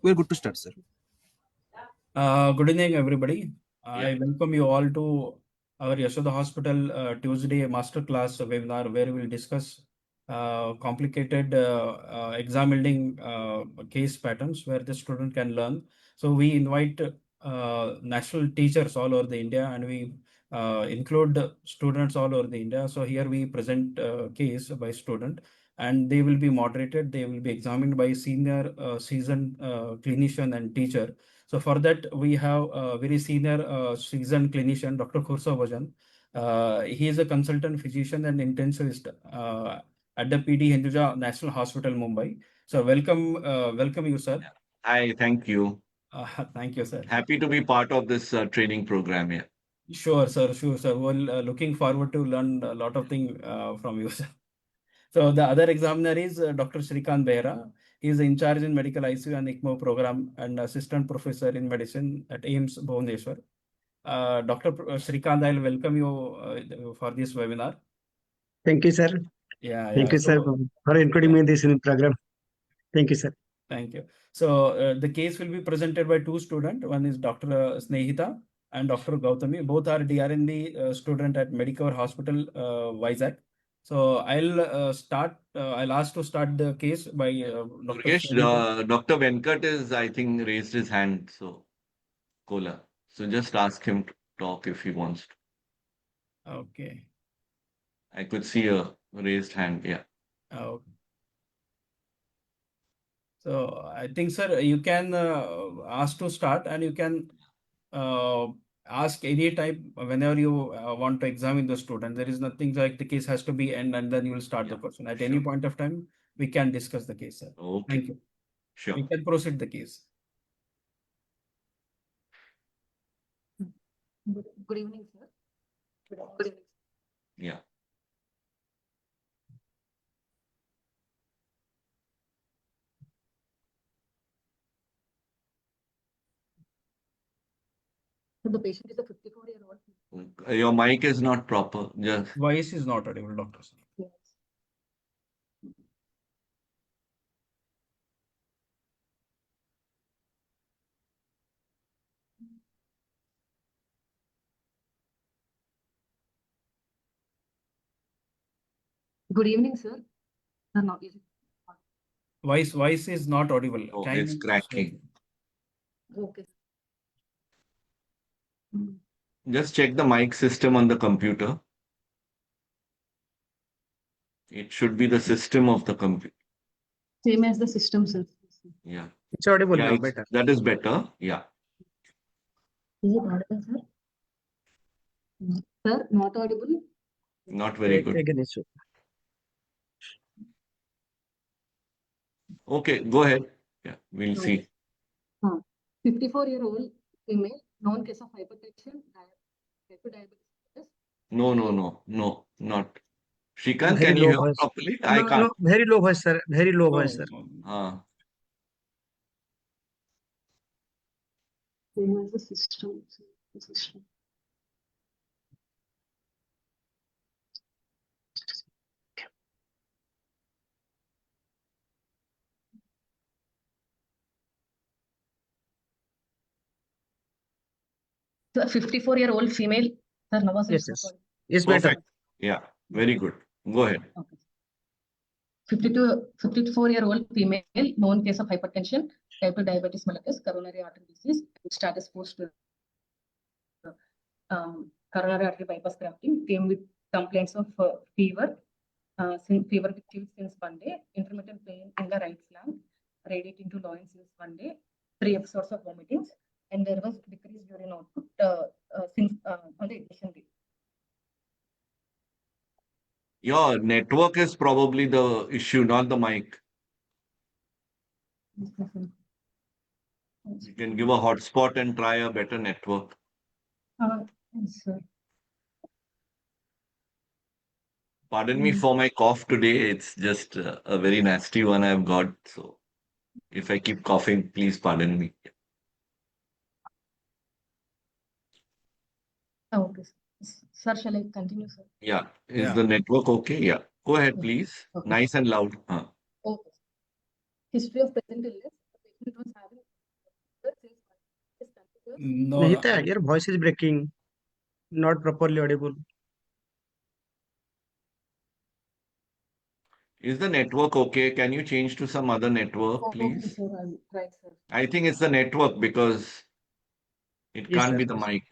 We're good to start, sir. Good evening, everybody. I welcome you all to our Yashoda Hospital Tuesday masterclass webinar where we will discuss complicated exam building case patterns where the student can learn. So we invite national teachers all over the India and we include students all over the India. So here we present case by student and they will be moderated. They will be examined by senior seasoned clinician and teacher. So for that, we have a very senior seasoned clinician, Dr. Khusrav Bajan. He is a consultant physician and intensivist at the PD Hinduja National Hospital, Mumbai. So welcome you, sir. Hi, thank you. Thank you, sir. Happy to be part of this training program here. Sure, sir. Sure, sir. Well, looking forward to learn a lot of things from you, sir. So the other examiner is Dr. Srikanth Behera. He is in charge in medical ICU and ECMO program and assistant professor in medicine at AIIMS Bhubaneswar. Dr. Srikanth, I'll welcome you for this webinar. Thank you, sir. Thank you, sir, for including me in this program. Thank you, sir. Thank you. So the case will be presented by two students. One is Dr. Snehitha and Dr. Gowthami. Both are DRND student at Medicover Hospital, Vizag. So I'll ask to start the case by Dr. Durgesh, Dr. Venkat is, I think, raised his hand. So, Kola. So just ask him to talk if he wants to. Okay. I could see a raised hand. Yeah. Okay. So I think, sir, you can ask to start and you can ask any time whenever you want to examine the student. There is nothing like the case has to be end and then you will start the question. At any point of time, we can discuss the case, sir. Okay. Thank you. Sure. We can proceed the case. Good evening, sir. Good evening. Yeah. So the patient is a 54-year-old. Your mic is not proper. Just Voice is not audible, doctor, sir. Yes. Good evening, sir. No, is it? Voice is not audible. Oh, Can it's you- cracking. Okay. Just check the mic system on the computer. It should be the system of the computer. Same as the system, sir. Yeah. It's audible Yeah, now, it's- better. that is better. Yeah. Is it audible, sir? Sir, not audible? Not very good. Again, it's Okay, go ahead. Yeah, we'll see. 54-year-old female, known case of hypertension, diabetes. No, not. Srikanth, Very can you low hear voice. properly? I No, can't. no, very low voice, sir. Very low voice, sir. Same as the system. System. So a 54-year-old female. Sir, Yes, yes. It's better. Perfect. Yeah, very good. Go ahead. Okay. 54-year-old female, known case of hypertension, type 2 diabetes mellitus, coronary artery disease, status post coronary artery bypass grafting, came with complaints of fever, fever with chills since 1 day, intermittent pain in the right flank, radiating to loin since 1 day, 3 episodes of vomitings, and there was decreased urine output since on the admission day. Your network is probably the issue, not the mic. You can give a hotspot and try a better network. Yes, sir. Pardon me for my cough today. It's just a very nasty one I've got. So if I keep coughing, please pardon me. Okay. Sir, shall I continue, sir? Yeah. Is the network okay? Yeah. Go ahead, please. Okay. Nice and loud. Okay. History of present illness. The patient was having No, Snehitha, your voice is breaking, not properly audible. Is the network okay? Can you change to some other network, Okay, please? sir, I'll try, sir. I think it's the network because it Yes, can't sir. be the mic.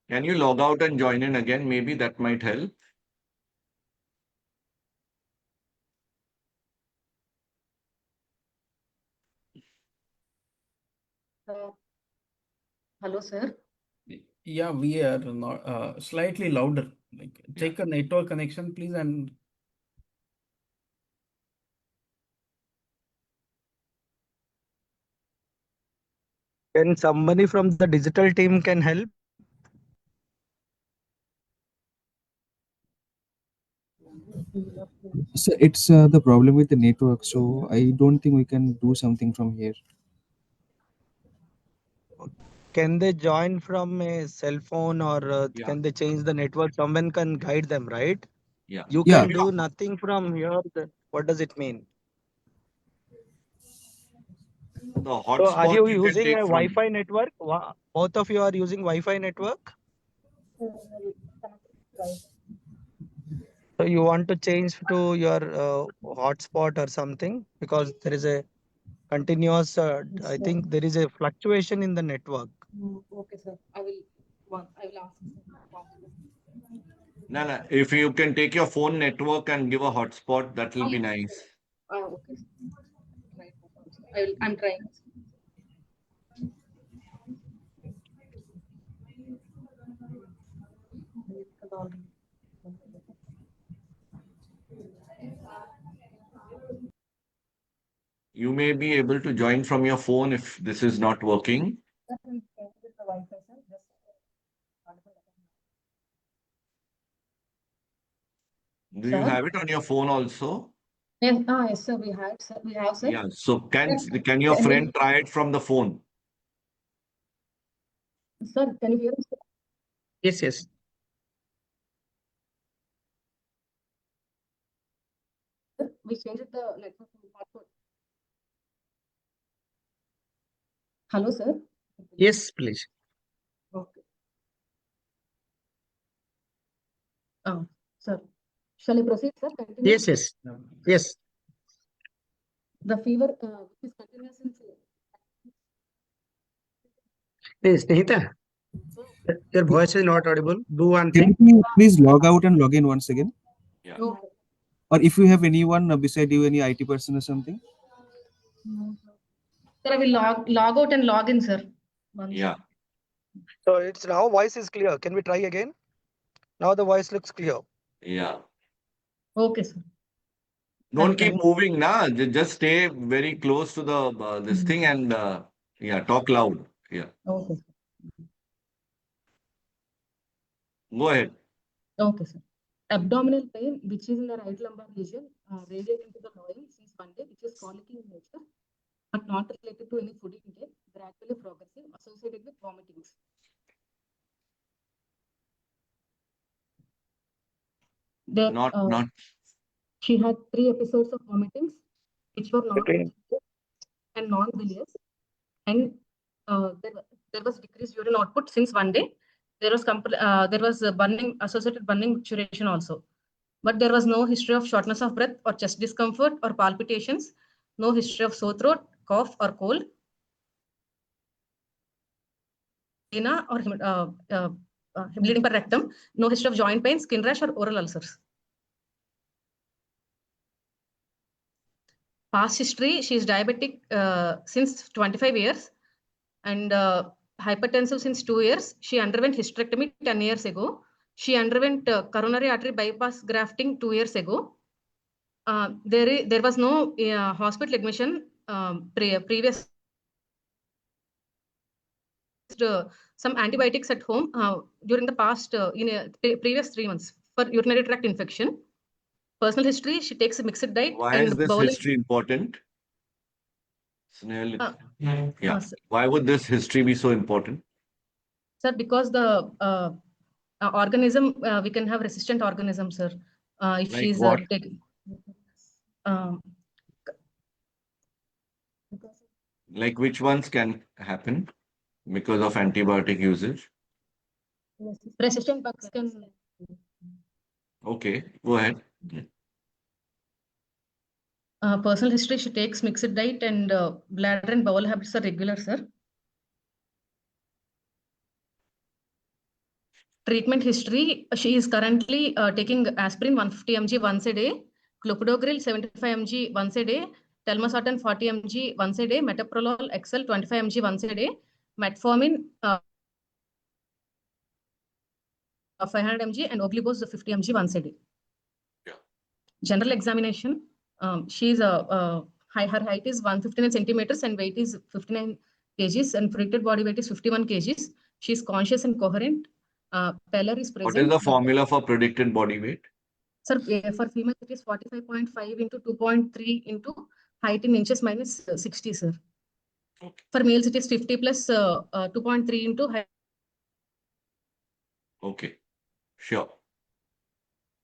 Can you log out and join in again? Maybe that might help. Hello, sir. yeah, we are not slightly louder. Like, take a network connection, please, and Can somebody from the digital team can help? So it's the problem with the network. So I don't think we can do something from here. Can they join from a cell phone or Yeah. can they change the network? Someone can guide them, right? Yeah. You Yeah. can do nothing from here. What does it mean? The So hotspot are you you can using take a from. Wi-Fi network? Both of you are using Wi-Fi network? So you want to change to your hotspot or something because there is a continuous, I think there is a fluctuation in the network. Okay, sir. I will ask. No. If you can take your phone network and give a hotspot, that will be nice. Okay, sir. Right. I'm trying. You may be able to join from your phone if this is not working. Do you Sir? have it on your phone also? Yes, yes, sir. We have, sir. Yeah. So can your Can friend try it from the phone? Sir, can you hear us? Yes, yes. We changed the network to hotspot. Hello, sir. Yes, please. Okay. Sir. Shall I proceed, sir? Continue? Yes, yes. Yes. The fever which is continuous in Hey, Snehitha, your voice is not audible. Do one thing. Can you please log out and log in once again? Yeah. No. Or if you have anyone beside you, any IT person or something? Sir, I will log out and log in, sir. Yeah. So it's now voice is clear. Can we try again? Now the voice looks clear. Yeah. Okay, sir. Don't keep moving, na. Just stay very close to the this thing and talk loud. Yeah. Okay. Go ahead. Okay, sir. Abdominal pain, which is in the right lumbar region, radiating to the loin since one day, which is colic in nature, but not related to any food intake, gradually progressive, associated with vomitings. There, Not. she had 3 episodes of vomitings, which were not Okay. and non-bilious, and there was decreased urine output since one day. There was burning, associated burning micturition also, but there was no history of shortness of breath or chest discomfort or palpitations, no history of sore throat, cough or cold, or bleeding per rectum, no history of joint pain, skin rash or oral ulcers. Past history, she is diabetic since 25 years and hypertensive since 2 years. She underwent hysterectomy 10 years ago. She underwent coronary artery bypass grafting 2 years ago. There was no hospital admission previous some antibiotics at home during the past previous 3 months for urinary tract infection. Personal history: she takes a mixed diet. Why and is this bowling. history important? Uh, Yeah. sir. Why would this history be so important? Sir, because the organism, we can have resistant organisms, sir. If Like she's what? taking. Like which ones can happen because of antibiotic usage? Resistant bugs can. Okay, go ahead. Personal history: she takes mixed diet and bladder and bowel habits are regular, sir. Treatment history: she is currently taking aspirin 150 mg once a day, clopidogrel 75 mg once a day, telmisartan 40 mg once a day, metoprolol XL 25 mg once a day, metformin 500 mg, and oglibos 50 mg once a day. Yeah. General examination: she's her height is 159 centimeters and weight is 59 kgs, and predicted body weight is 51 kgs. She's conscious and coherent. Pallor is present. What is the formula for predicted body weight? Sir, for female it is 45.5 into 2.3 into height in inches minus 60, sir. Okay. For males it is 50 plus 2.3 into height. Okay, sure.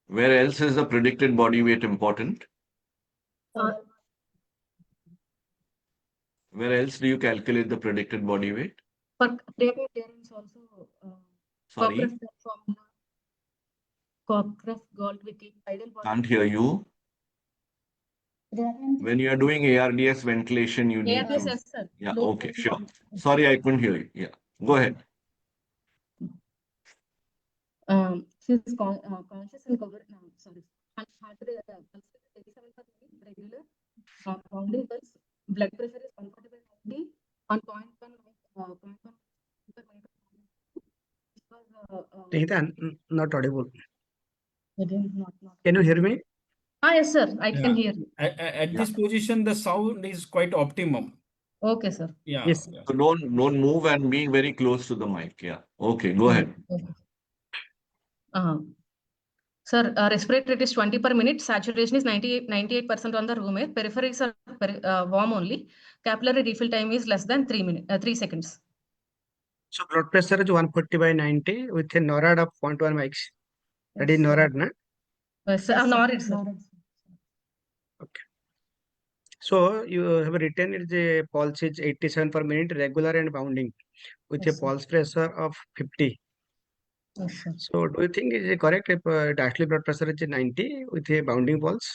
Where else is the predicted body weight important? Where else do you calculate the predicted body weight? For creatinine clearance also. Sorry, Cockcroft Goldwicki ideal body. can't hear you. When you are doing ARDS ventilation, you need ARDS, to. yes, sir. Yeah, Low okay, protein sure. body. Sorry, I couldn't hear you. Yeah, go ahead. She's conscious and covered. No, sorry. Heart rate 87 per minute, regular. Pounding pulse. Blood pressure is 140/90 on 0.1 per minute. Snehitha, not audible. Again, not. Can you hear me? Yes, sir. I Yeah. can hear you. At Yeah. this position, the sound is quite optimum. Okay, sir. Yeah. Yes. Yeah. So don't move and be very close to the mic. Yeah. Okay, go ahead. Okay. Sir, respiratory rate is 20 per minute. Saturation is 98% on the room air. Peripheries are warm only. Capillary refill time is less than 3 seconds. So blood pressure is 140/90 with a NORAD of 0.1 mics. That is NORAD, na? Yes, NORAD, sir. Okay. So you have written it is a pulse is 87 per minute, regular and bounding, with Yes, a sir. pulse pressure of 50. Yes, sir. So do you think it is correct if actually blood pressure is 90 with a bounding pulse?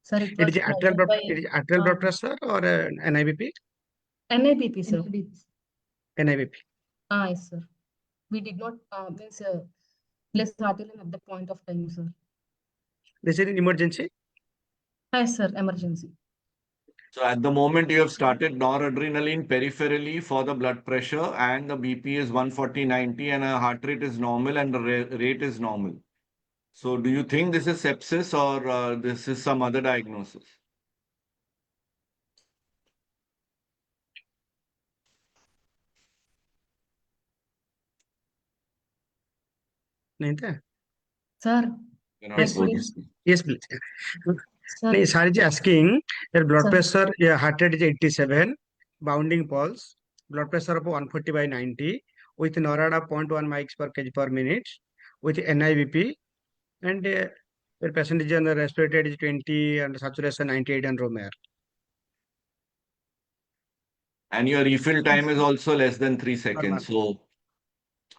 Sir, It is arterial blood pressure or NIBP? NIBP, sir. NIBP. Yes, sir. We did not place arterial at the point of time, sir. This is an emergency. Yes, sir. Emergency. So at the moment you have started noradrenaline peripherally for the blood pressure and the BP is 140/90 and a heart rate is normal and the rate is normal. So do you think this is sepsis or this is some other diagnosis? Snehitha? Sir. Cannot Yes, go yes, yes, please. Sir. No, Sarji asking that blood Sir. pressure, yeah, heart rate is 87, bounding pulse, blood pressure of 140/90 with NORAD of 0.1 mics per kg per minute with NIBP, and the patient is on the respirator is 20 and saturation 98 and room air. And your refill time is also less than 3 Normal. seconds. So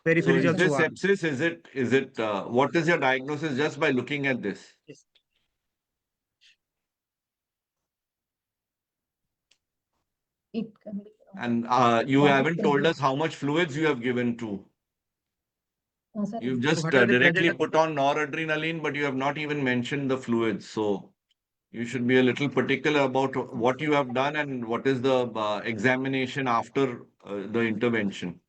Periphery is is also this warm. sepsis? Is it what is your diagnosis just by looking at this? Yes. It can be. And you haven't told us how much fluids you have given to. Sir. You've just What are the directly present? put on noradrenaline, but you have not even mentioned the fluids. So you should be a little particular about what you have done and what is the examination after the intervention.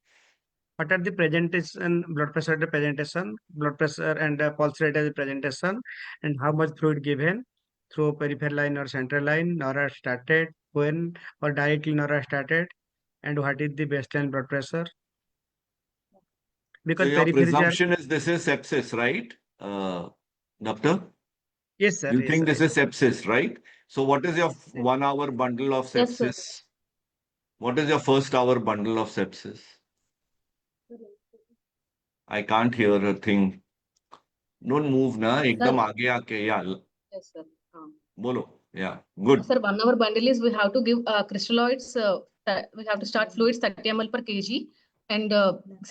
What are the presentation, blood pressure at the presentation, blood pressure and pulse rate as a presentation, and how much fluid given through peripheral line or central line, nor started, when or directly nor started, and what is the baseline blood pressure? So Because your peripheral, presumption is this is sepsis, right? Doctor? yes, sir. You Yes, think sir. this is sepsis, right? So what is your 1 hour bundle of Yes, sir. sepsis? What is your first hour bundle of sepsis? I can't hear a thing. Don't move na. Ekdam aage aake. Yeah. Yes, sir. Bolo. Yeah. Good. Sir, 1 hour bundle is we have to give crystalloids. We have to start fluids 30 ml per kg and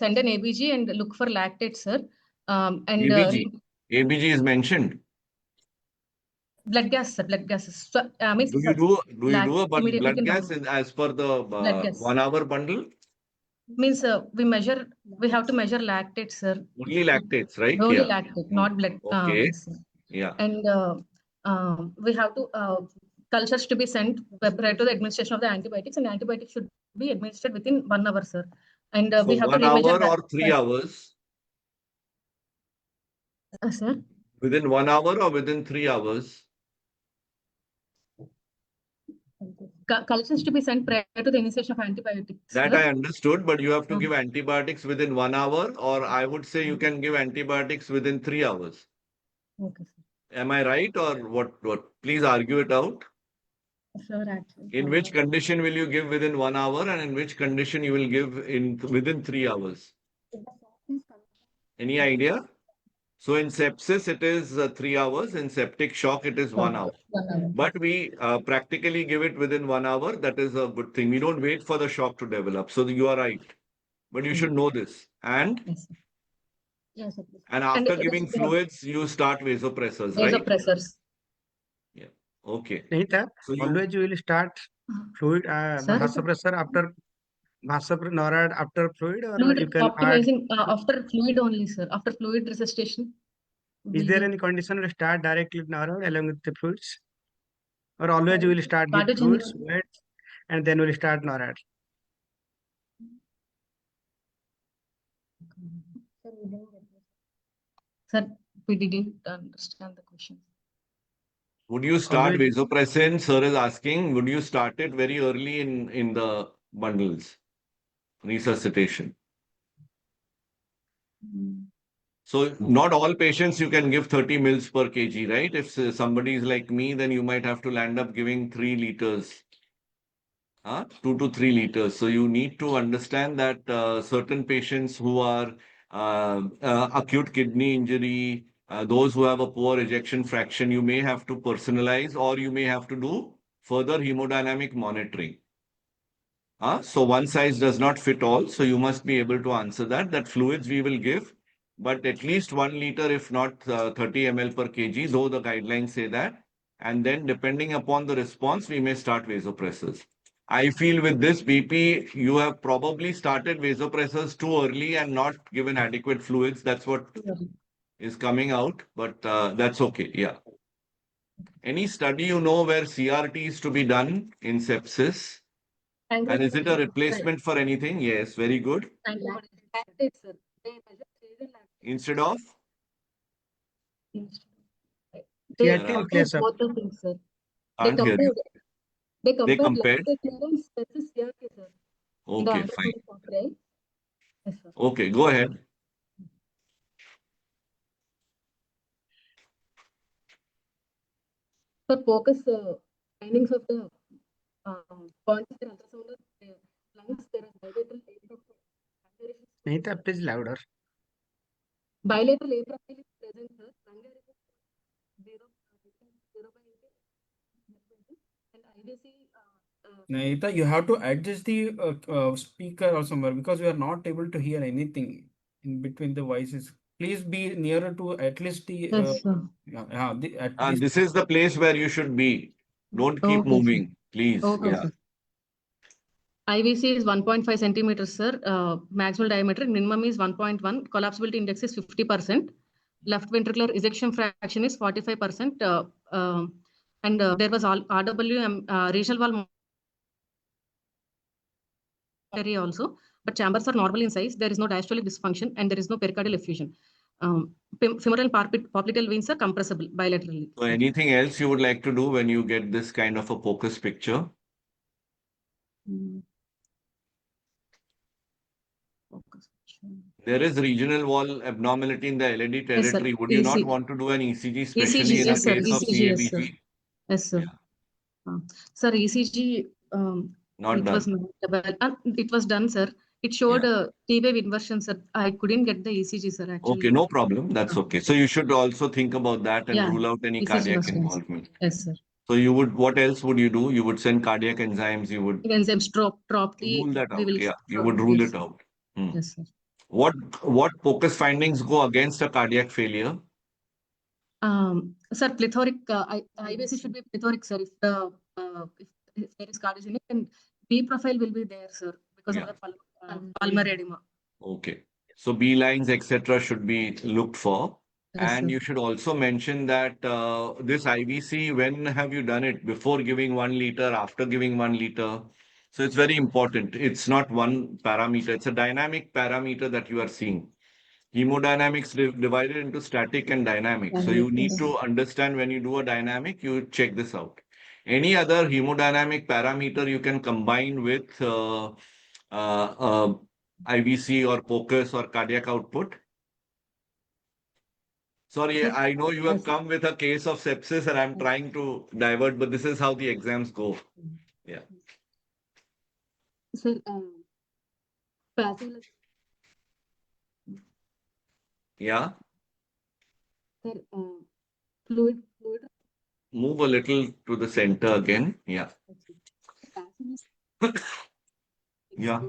send an ABG and look for lactate, sir. And ABG. ABG is mentioned. blood gas, sir. Blood gases. So, means Do you do a immediate blood within gas as per the blood gas. 1 hour bundle? Means we have to measure lactate, sir. Only lactates, right? Only Yeah. lactate, not blood. Okay. Yes, sir. Yeah. And we have to cultures to be sent prior to the administration of the antibiotics, and antibiotics should be administered within 1 hour, sir. And So we have to 1 hour remeasure or 3 hours? sir. Within 1 hour or within 3 hours? Cultures to be sent prior to the initiation of antibiotics. That sir. I understood, but you have to give antibiotics within 1 hour, or I would say you can give antibiotics within 3 hours. Okay, sir. Am I right or what? Please argue it out. Sure, actually. In which condition will you give within 1 hour, and in which condition you will give within 3 hours? Any idea? So in sepsis, it is 3 hours. In septic shock, it is 1 hour. 1 hour. But we practically give it within 1 hour. That is a good thing. We don't wait for the shock to develop. So you are right. But you should know this. And Yes, sir. Yes, sir. and after giving fluids, you start vasopressors, right? Vasopressors. Yeah. Okay. Snehitha, So you always you will start fluid Sir? vasopressor after NORAD after fluid, or Fluid you can add. optimizing after fluid only, sir. After fluid resuscitation. Is there any condition to start directly NORAD along with the fluids, or always you will start with fluids, wet, and then will start NORAD? Sir, we didn't understand the question. would you start Always- vasopressin? Sir is asking, would you start it very early in the bundles? Resuscitation. So not all patients you can give 30 mils per kg, right? If somebody is like me, then you might have to land up giving 3 liters. 2 to 3 liters. So you need to understand that certain patients who are acute kidney injury, those who have a poor ejection fraction, you may have to personalize or you may have to do further hemodynamic monitoring. So one size does not fit all. So you must be able to answer that fluids we will give, but at least 1 liter, if not 30 ml per kg, though the guidelines say that. And then depending upon the response, we may start vasopressors. I feel with this BP, you have probably started vasopressors too early and not given adequate fluids. That's what is coming out, but that's okay. Yeah. Any study you know where CRT is to be done in sepsis? And is it a replacement for anything? Yes, very good. Instead of? CRT in place of. Both the things, sir. Can't hear you. They compared. compared? Sir. Okay, fine. Right? Yes, sir. Okay, go ahead. For POCUS findings of the points in ultrasound lungs, there is bilateral Snehitha, please louder. bilateral atrial is present, sir. Lung area is 0.8 and IDC. Snehitha, you have to adjust the speaker or somewhere because we are not able to hear anything in between the voices. Please be nearer to at least the Yes, sir. at And least this is the place where you should be. Don't keep Okay, moving, please. Okay, Yeah. sir. IVC is 1.5 centimeters, sir. Maximal diameter, minimum is 1.1. Collapsibility index is 50%. Left ventricular ejection fraction is 45%. And there was all RW regional valve also. but chambers are normal in size. There is no diastolic dysfunction and there is no pericardial effusion. Femoral popliteal veins are compressible bilaterally. So anything else you would like to do when you get this kind of a POCUS picture? There is regional wall abnormality in the LAD territory. Would you not want to do an ECG, especially in a case of CABG? Yes, sir. Sir, ECG, Not done. it was done, sir. It showed a T-wave inversion, sir. I couldn't get the ECG, sir, actually. Okay, no problem. That's okay. So you should also think about that and rule out any ECG cardiac involvement. Yes, sir. So you would, what else would you do? You would send cardiac enzymes, you would Enzymes drop the. rule that We out. will Yeah, you would rule it out. Yes, sir. What POCUS findings go against a cardiac failure? Sir, plethoric, IBC should be plethoric, sir. If there is cardiogenic, and B profile will be there, sir, because of the pulmonary edema. Okay. So B lines, etc., should be looked for. Yes, And sir. you should also mention that this IVC, when have you done it? Before giving 1 liter, after giving 1 liter? So it's very important. It's not one parameter. It's a dynamic parameter that you are seeing. Hemodynamics divided into static and dynamic. So you need to understand when you do a dynamic, you check this out. Any other hemodynamic parameter you can combine with IVC or POCUS or cardiac output? Sorry, I know you have come with a case of sepsis and I'm trying to divert, but this is how the exams go. Yeah. Sir, Yeah. Sir, fluid. Move a little to the center again. Yeah. Yeah.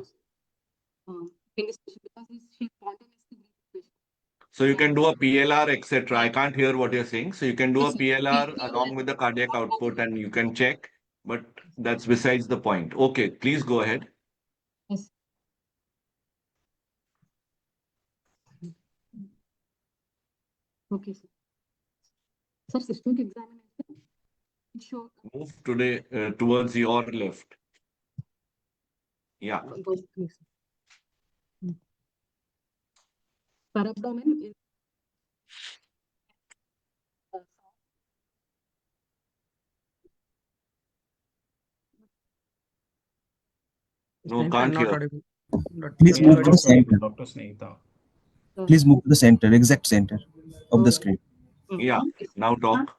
So you can do a PLR, etc. I can't hear what you're saying. So you can do a PLR along with the cardiac output and you can check, but that's besides the point. Okay, please go ahead. Yes. Okay, sir. Sir, systemic examination. It shows. Move today towards your left. Yeah. Per abdomen is No, can't hear. Please move to the center. Dr. Snehitha. Please move to the center, exact center of the screen. Yeah, now talk.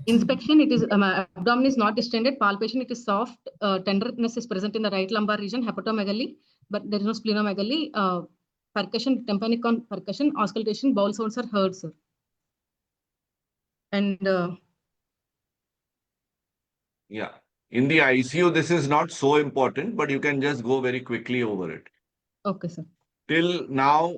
Inspection, it is abdomen is not distended. Palpation, it is soft. Tenderness is present in the right lumbar region. Hepatomegaly, but there is no splenomegaly. Percussion, tympanic on percussion, auscultation, bowel sounds are heard, sir. And yeah, in the ICU, this is not so important, but you can just go very quickly over it. Okay, sir. Till now,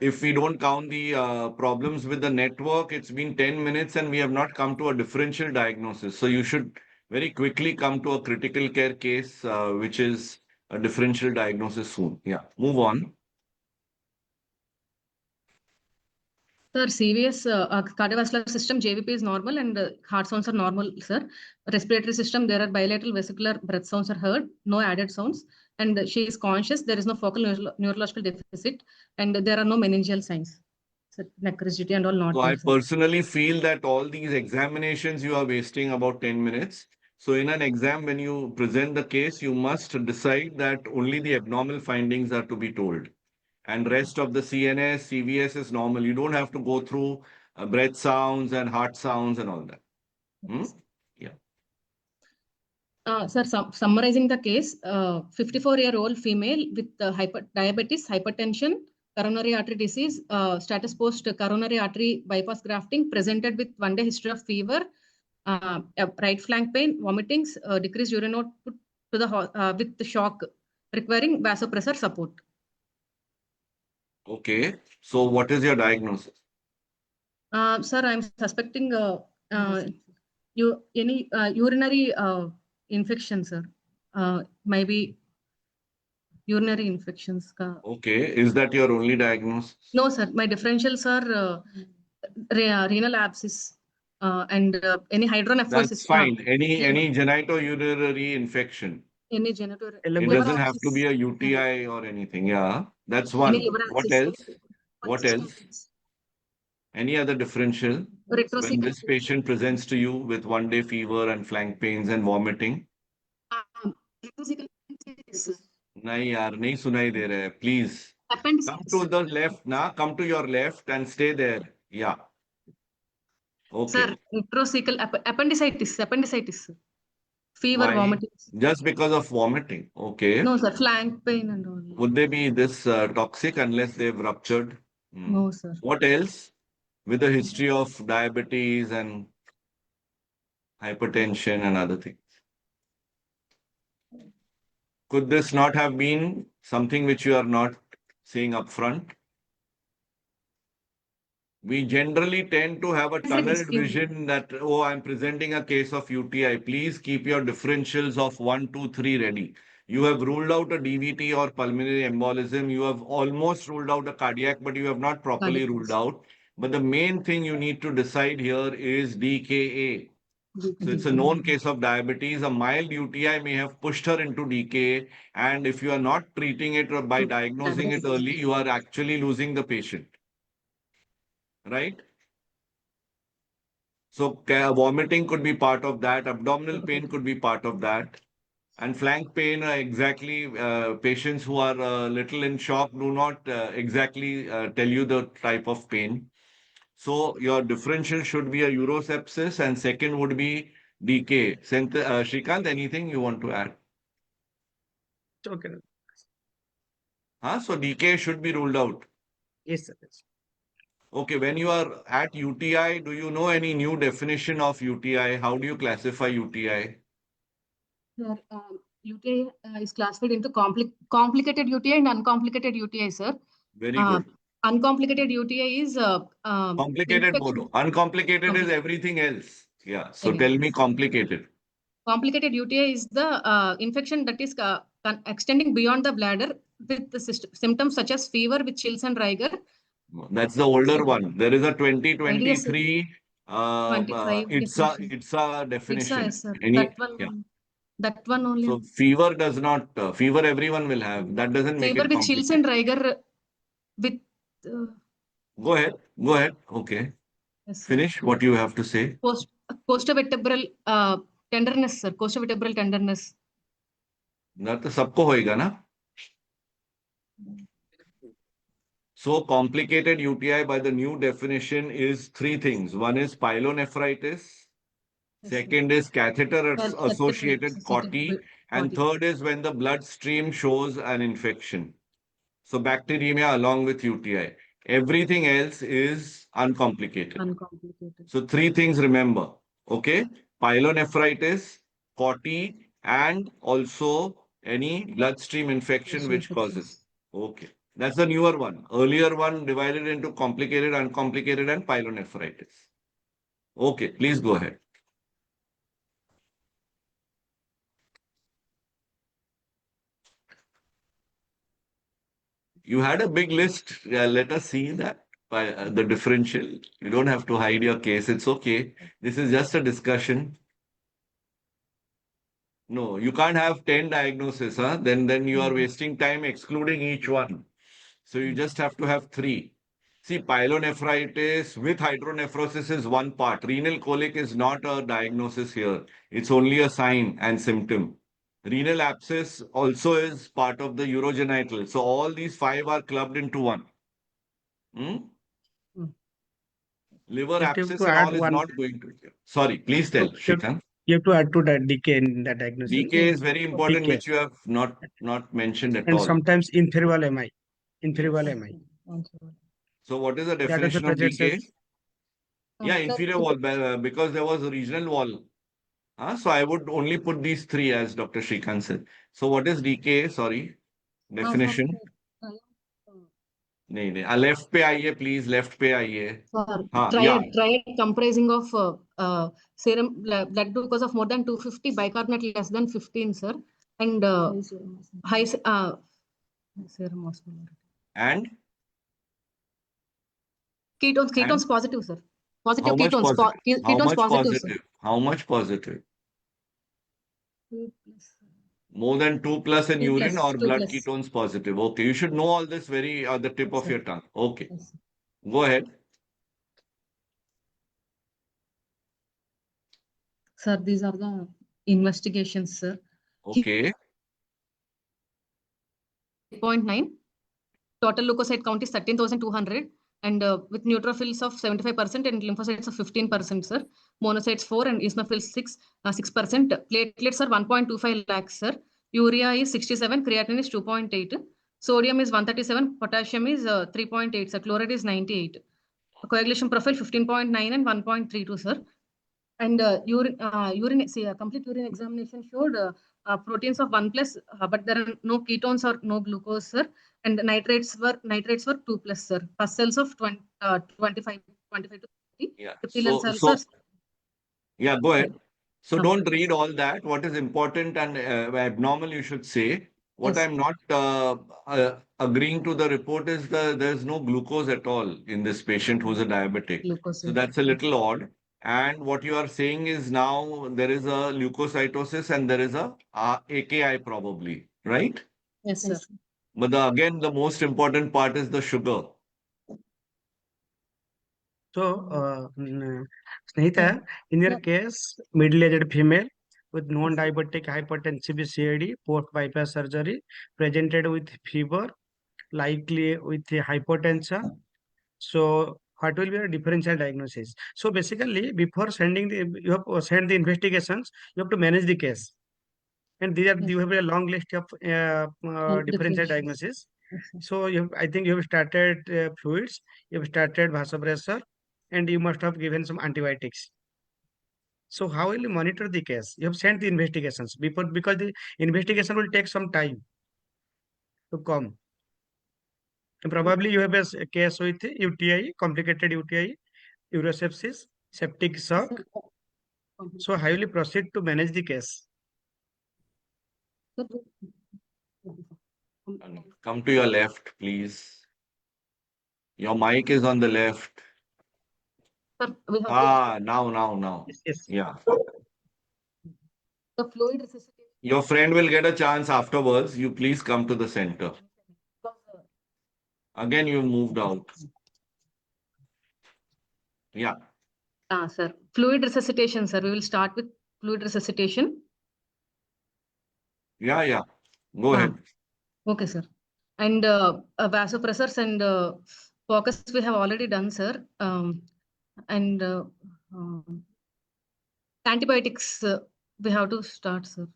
if we don't count the problems with the network, it's been 10 minutes and we have not come to a differential diagnosis. So you should very quickly come to a critical care case, which is a differential diagnosis soon. Yeah, move on. Sir, CVS cardiovascular system, JVP is normal and heart sounds are normal, sir. Respiratory system, there are bilateral vesicular breath sounds are heard, no added sounds. And she is conscious, there is no focal neurological deficit, and there are no meningeal signs. So, neck rigidity and all not. So I personally feel that all these examinations, you are wasting about 10 minutes. So in an exam, when you present the case, you must decide that only the abnormal findings are to be told. And rest of the CNS, CVS is normal. You don't have to go through breath sounds and heart sounds and all that. Yeah. Sir, summarizing the case, 54-year-old female with diabetes, hypertension, coronary artery disease, status post coronary artery bypass grafting, presented with 1-day history of fever, right flank pain, vomitings, decreased urine output to the with the shock, requiring vasopressor support. Okay. So what is your diagnosis? Sir, I'm suspecting any urinary infection, sir. Maybe urinary infections. Okay. Is that your only diagnosis? No, sir. My differentials are renal abscess and any hydronephrosis. That's fine. Any genitourinary infection. Any genital It Liver doesn't have to be a abscess, UTI or anything. Yeah, that's any one. liver What abscess, else? What else? Any other differential? When retrocecal, this patient presents to you with 1-day fever and flank pains and vomiting, retrocecal appendicitis, sir. nahi yaar, nahi sunai de rahe. Please come Appendicitis. to the left now. Come to your left and stay there. Yeah. Okay. Sir, retrocecal appendicitis, sir. Fever, Why? vomiting. Just because of vomiting. Okay. No, sir, flank pain and all. Would they be this toxic unless they've ruptured? No, sir. What else? With a history of diabetes and hypertension and other things. Could this not have been something which you are not saying upfront? We generally tend to have a tunneled vision that, oh, I'm presenting a case of UTI. Please keep your differentials of 1, 2, 3 ready. You have ruled out a DVT or pulmonary embolism. You have almost ruled out a cardiac, but you have not properly ruled out. But the main thing you need to decide here is DKA. So it's a known case of diabetes. A mild UTI may have pushed her into DKA. And if you are not treating it or by diagnosing it early, you are actually losing the patient. Right? So vomiting could be part of that. Abdominal pain could be part of that. And flank pain, exactly, patients who are a little in shock do not exactly tell you the type of pain. So your differential should be a urosepsis and second would be DK. Srikanth, anything you want to add? Okay. So DK should be ruled out. Yes, sir. Okay, when you are at UTI, do you know any new definition of UTI? How do you classify UTI? Sir, UTI is classified into complicated UTI and uncomplicated UTI, sir. Very good. Uncomplicated UTI is Complicated infection. bodo. Uncomplicated is everything else. Yeah. So Everything tell me complicated. Complicated UTI is the infection that is extending beyond the bladder with the symptoms such as fever with chills and rigor. That's the older one. There is a 2023 25 it's a definition. Yes, sir. Any, That one only. So fever does not, fever everyone will have. That doesn't make Fever it with chills and rigor with. Go ahead. Go ahead. Okay. Yes, Finish what you have to say. Costovertebral tenderness, sir. Costovertebral tenderness. That तो सबको होएगा ना. So complicated UTI by the new definition is 3 things. One is pyelonephritis. Second is catheter associated COTI. And third is when the bloodstream shows an infection. So bacteremia along with UTI. Everything else is uncomplicated. So 3 things remember. Okay. Pyelonephritis, COTI, and also any bloodstream infection which causes. Okay. That's the newer one. Earlier one divided into complicated, uncomplicated, and pyelonephritis. Okay, please go ahead. You had a big list. Let us see that by the differential. You don't have to hide your case. It's okay. This is just a discussion. No, you can't have 10 diagnoses. Then you are wasting time excluding each one. So you just have to have 3. See, pyelonephritis with hydronephrosis is one part. Renal colic is not a diagnosis here. It's only a sign and symptom. Renal abscess also is part of the urogenital. So all these 5 are clubbed into one. Liver abscess and all is not going to. Sorry, please tell, Srikanth. You have to add to that DK in that diagnosis. DK is very important, which you have not mentioned at all. And sometimes inferior MI. Inferior MI. So what is the definition of DK? Yeah, inferior wall, because there was a regional wall. So I would only put these 3 as Dr. Srikanth said. So what is DK? Sorry, definition. नहीं left पे आइए please, left पे आइए. Triad comprising of serum blood glucose of more than 250, bicarbonate less than 15, sir, and high serum osmolarity. And ketones positive, sir. Positive how much ketones. Positive? Ketones How much positive, positive? How much positive? More than 2+ in 2+, urine or blood 2+. ketones positive. Okay, you should know all this very at the tip Yes, of sir. your tongue. Okay, Yes, sir. go ahead. Sir, these are the investigations, sir. Okay, 8.9. Total leukocyte count is 13,200, and with neutrophils of 75% and lymphocytes of 15%, sir. Monocytes 4 and eosinophils 6%. Platelets are 1.25 lakhs, sir. Urea is 67, creatinine is 2.8. Sodium is 137, potassium is 3.8, sir. Chloride is 98. Coagulation profile 15.9 and 1.32, sir. And complete urine examination showed proteins of 1+, but there are no ketones or no glucose, sir. And the nitrates were 2+, sir. Pus cells of 25 to 30. yeah. Epithelial So, cells so are yeah, go ahead. So No. don't read all that. What is important and abnormal, you should say. What Yes. I'm not agreeing to the report is there's no glucose at all in this patient who's a diabetic. Glucose. So that's a little odd. And what you are saying is now there is a leukocytosis and there is a AKI probably, right? Yes, sir. But again, the most important part is the sugar. So, Snehitha, in your case, middle-aged female with non-diabetic hypertensive CAD, post-bypass surgery, presented with fever, likely with hypotension. So, what will be a differential diagnosis? So, basically, before sending you have to send the investigations, you have to manage the case. And you have a long list of differential diagnosis. So, I think you have started fluids, you have started vasopressor, and you must have given some antibiotics. So how will you monitor the case? You have sent the investigations because the investigation will take some time to come. And probably you have a case with UTI, complicated UTI, urosepsis, septic shock. So how will you proceed to manage the case? Come to your left, please. Your mic is on the left. Sir, we have Now. Yes. Yeah. the fluid resuscitation. Your friend will get a chance afterwards. You please come to the center. Again, you moved out. Yeah. Sir, fluid resuscitation, sir. We will start with fluid resuscitation. Yeah. Go ahead. Okay, sir. And vasopressors and POCUS we have already done, sir. And antibiotics we have to start, sir.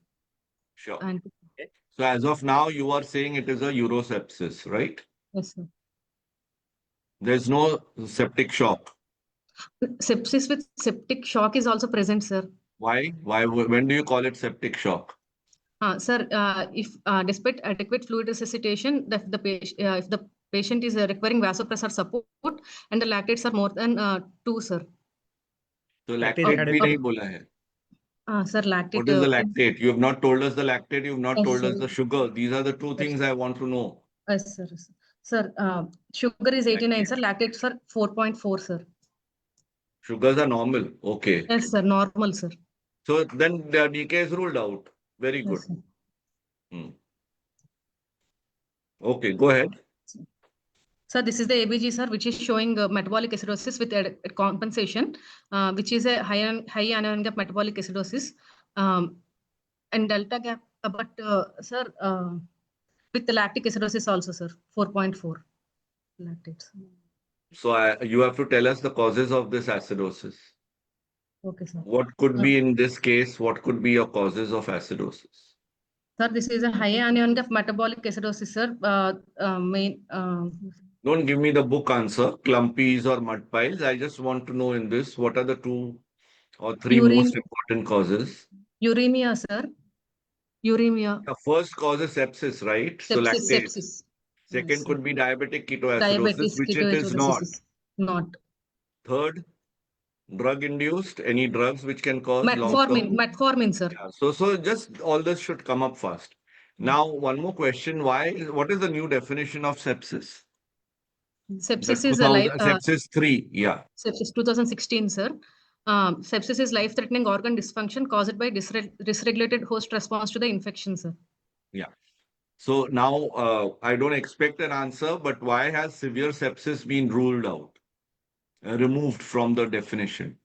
Sure. And So as of now, you are saying it is a urosepsis, right? yes, sir. There's no septic shock. Sepsis with septic shock is also present, sir. Why? When do you call it septic shock? Sir, if despite adequate fluid resuscitation, if the patient is requiring vasopressor support and the lactates are more than 2, sir. So Lactate lactate bhi adequate. nahi bola hai. Sir, lactate. What is the lactate? You have not told us the lactate. You have not Yes, told sir. us the sugar. These are the two things I want to know. Yes, sir. Sir, sugar is 89, sir. Lactates are 4.4, sir. Sugars are normal. Okay. Yes, sir. Normal, sir. So then the decay is ruled out. Very good. Yes, sir. Okay, go ahead. Sir, this is the ABG, sir, which is showing metabolic acidosis with compensation, which is a high anion gap metabolic acidosis, and delta gap. But sir, with the lactic acidosis also, sir, 4.4 lactates. So you have to tell us the causes of this acidosis. Okay, sir. What could be in this case? What could be your causes of acidosis? Sir, this is a high anion gap metabolic acidosis, sir. Don't give me the book answer, clumpies or mud piles. I just want to know in this, what are the 2 or 3 most important causes? Uremia, sir. Uremia. The first cause is sepsis, right? So lactate. Second Yes, could be diabetic ketoacidosis, diabetes, which it is not. Not. Third, drug-induced, any drugs which can cause Metformin, sir. Yeah, so just all this should come up fast. Now, one more question. What is the new definition of sepsis? Sepsis is a life. Sepsis 3, yeah. Sepsis 2016, sir. sepsis is life-threatening organ dysfunction caused by dysregulated host response to the infection, sir. Yeah. So now I don't expect an answer, but why has severe sepsis been ruled out, removed from the definition?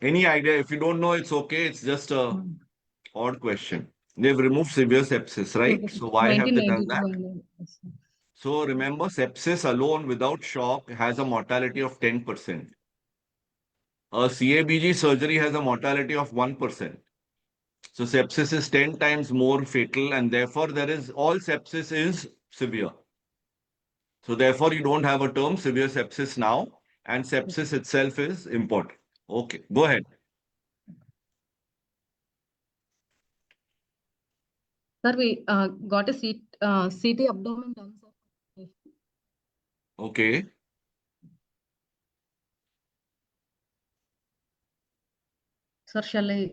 Any idea? If you don't know, it's okay. It's just a odd question. They've removed severe sepsis, right? So why have they done that? 1992. Yes, sir. So remember, sepsis alone without shock has a mortality of 10%. A CABG surgery has a mortality of 1%. So sepsis is 10 times more fatal, and therefore all sepsis is severe. So therefore you don't have a term severe sepsis now, and sepsis itself is important. Okay, go ahead. Sir, we got a CT abdomen done, sir. Okay. Sir, shall I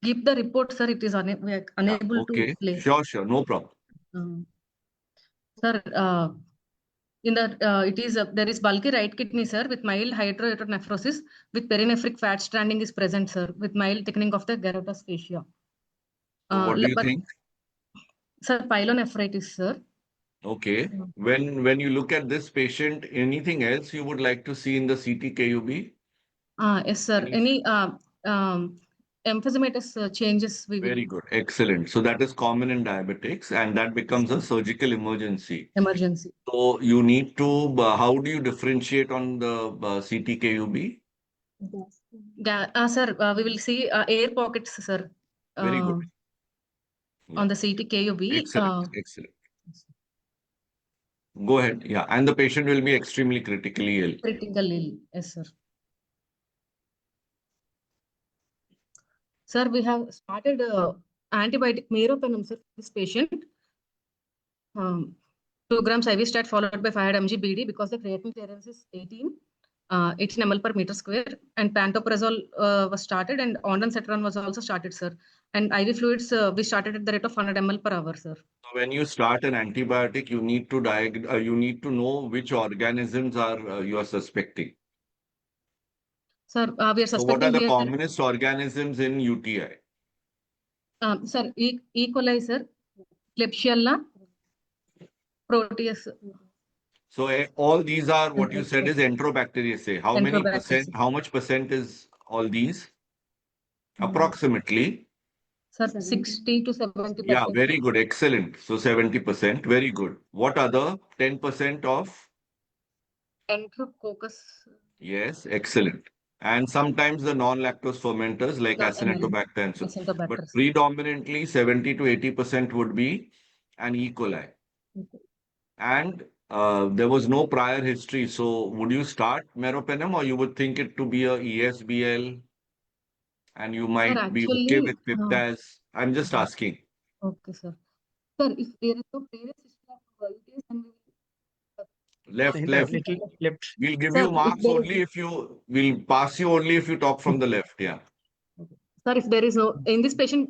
give the report, sir? It is we are unable Okay. to play. Sure, no problem. Sir, in the it is there is bulky right kidney, sir, with mild hydronephrosis with perinephric fat stranding is present, sir, with mild thickening of the Gerota's fascia. So what do you think? Sir, pyelonephritis, sir. Okay. When you look at this patient, anything else you would like to see in the CT-KUB? Yes, sir. Any emphysematous changes we will. Very good. Excellent. So that is common in diabetics, and that becomes a surgical emergency. Emergency. So you need to, how do you differentiate on the CT-KUB? Sir, we will see air pockets, sir. Very good. On the CT-KUB. Excellent. Go ahead. Yeah. And the patient will be extremely critically ill. Critically ill. Yes, sir. Sir, we have started antibiotic meropenem, sir, for this patient. 2 grams IV stat followed by 500 mg BD because the creatinine clearance is 18 ml per meter square, and pantoprazole was started, and ondansetron was also started, sir. And IV fluids we started at the rate of 100 ml per hour, sir. So when you start an antibiotic, you need to know which organisms are you are suspecting. Sir, we are suspecting. So what are the commonest organisms in UTI? Sir, E. coli, sir, Klebsiella, Proteus. So all these are what you said is Enterobacteriaceae. How many percent? How much percent is all these? Approximately. Sir, 60 to 70%. Yeah, very good. Excellent. So 70%. Very good. What other 10% of? Enterococcus. Yes, excellent. And sometimes the non-lactose fermenters like Acinetobacter and so. But predominantly 70 to 80% would be an E. coli. And there was no prior history. So would you start meropenem, or you would think it to be a ESBL and you might be okay with Piptaz? I'm just asking. Okay, sir. Sir, if there is no previous history of UTIs, then Left. We'll give you marks only if we'll pass you only if you talk from the left. Yeah. Sir, if there is no, in this patient,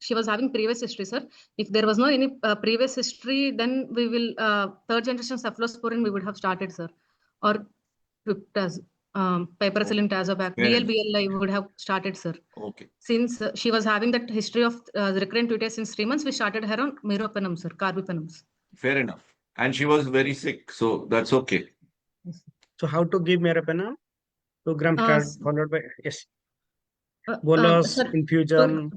she was having previous history, sir. If there was no any previous history, then we will, third generation cephalosporin we would have started, sir. Or Piptaz, piperacillin tazobactam, DLBL we would have started, sir. Okay. Since she was having that history of recurrent UTI since 3 months, we started her on meropenem, sir, carbapenems. Fair enough. And she was very sick, so that's okay. So how to give meropenem? 2 grams followed by, yes. Bolus, sir, infusion.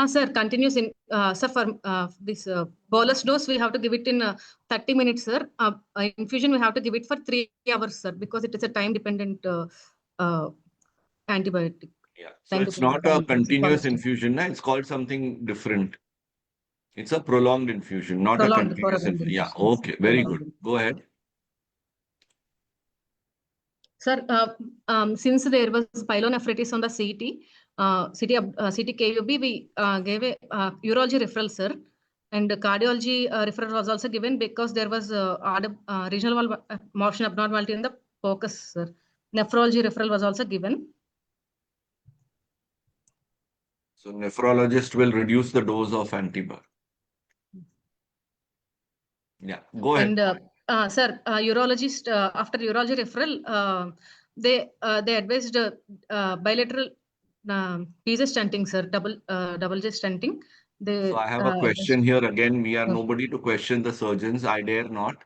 Sir, continuous in, sir, for this bolus dose, we have to give it in 30 minutes, sir. Infusion, we have to give it for 3 hours, sir, because it is a time-dependent antibiotic. Yeah. So it's not a continuous infusion. It's called something different. It's a prolonged infusion, not a continuous infusion. Yeah. Okay. Very good. Go ahead. Sir, since there was pyelonephritis on the CT-KUB, we gave a urology referral, sir. And cardiology referral was also given because there was regional wall motion abnormality in the POCUS, sir. Nephrology referral was also given. So nephrologist will reduce the dose of antibiotic. Yeah, go ahead. And sir, urologist, after urology referral, they advised bilateral DJ stenting, sir, double J stenting. So I have a question here again. We are nobody to question the surgeons. I dare not.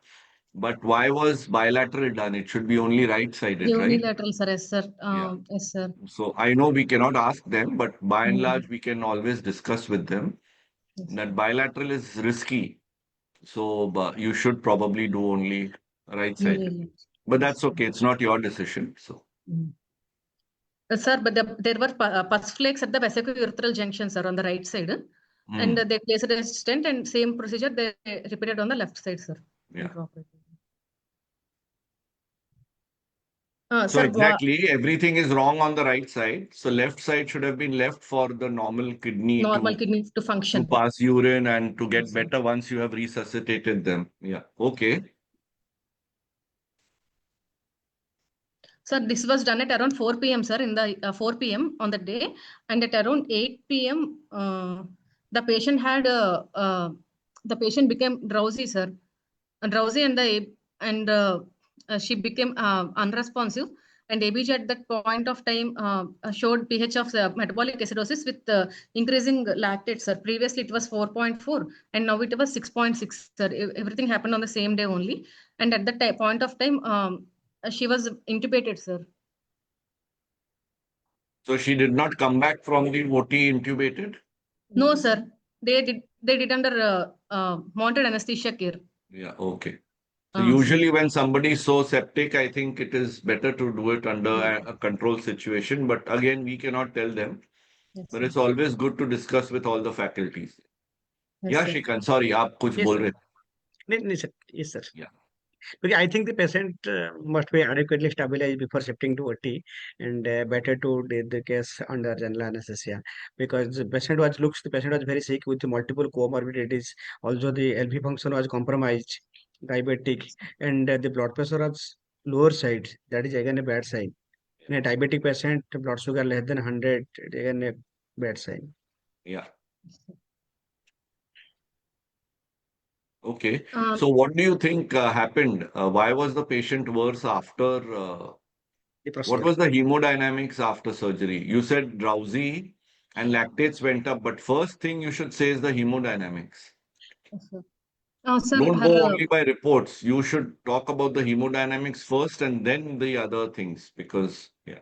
But why was bilateral done? It should be only right-sided, right? Unilateral, sir. Yes, sir. Yeah. Yes, sir. So I know we cannot ask them, but by and Mm. large, we can always discuss with them Yes. that bilateral is risky. So you should probably do only right-sided. Yeah. But that's okay. It's not your decision. So Sir, but there were pus flakes at the vesicourethral junction, sir, on the right side. And they placed a stent and same procedure they repeated on the left side, sir. yeah. So Sir, exactly, everything is wrong on the right side. So left side should have been left for the normal kidney kidney to to function. pass urine and to get Yes, sir. better once you have resuscitated them. Yeah. Okay. Sir, this was done at around 4 p.m., sir, in the 4 p.m. on the day. And at around 8 p.m., the patient had, the patient became drowsy, sir. Drowsy and she became unresponsive. And ABG at that point of time showed pH of metabolic acidosis with increasing lactate, sir. Previously, it was 4.4 and now it was 6.6, sir. Everything happened on the same day only. And at that point of time, she was intubated, sir. So she did not come back from the OT intubated? No, sir. They did under monitored anesthesia care. Yeah, okay. So usually when somebody is so septic, I think it is better to do it under a control situation. But again, we cannot tell them. Yes, But sir. it's always good to discuss with all the faculties. Yes, Yeah, sir. Srikanth, sorry, आप कुछ Yes, बोल sir. रहे थे. No, sir. Yes, sir. Yeah. Because I think the patient must be adequately stabilized before shifting to OT, and better to do the case under general anesthesia, because the patient was very sick with multiple comorbidities. Also, the LV function was compromised, diabetic, and the blood pressure was lower side. That is again a bad sign. In a diabetic patient, blood sugar less than 100, again a bad sign. Yeah. Okay. So what do you think happened? Why was the patient worse after? The What procedure. was the hemodynamics after surgery? You said drowsy and lactates went up, but first thing you should say is the hemodynamics. Yes, sir. Sir, Don't go only by reports. You should talk about the hemodynamics first and then the other things because, yeah.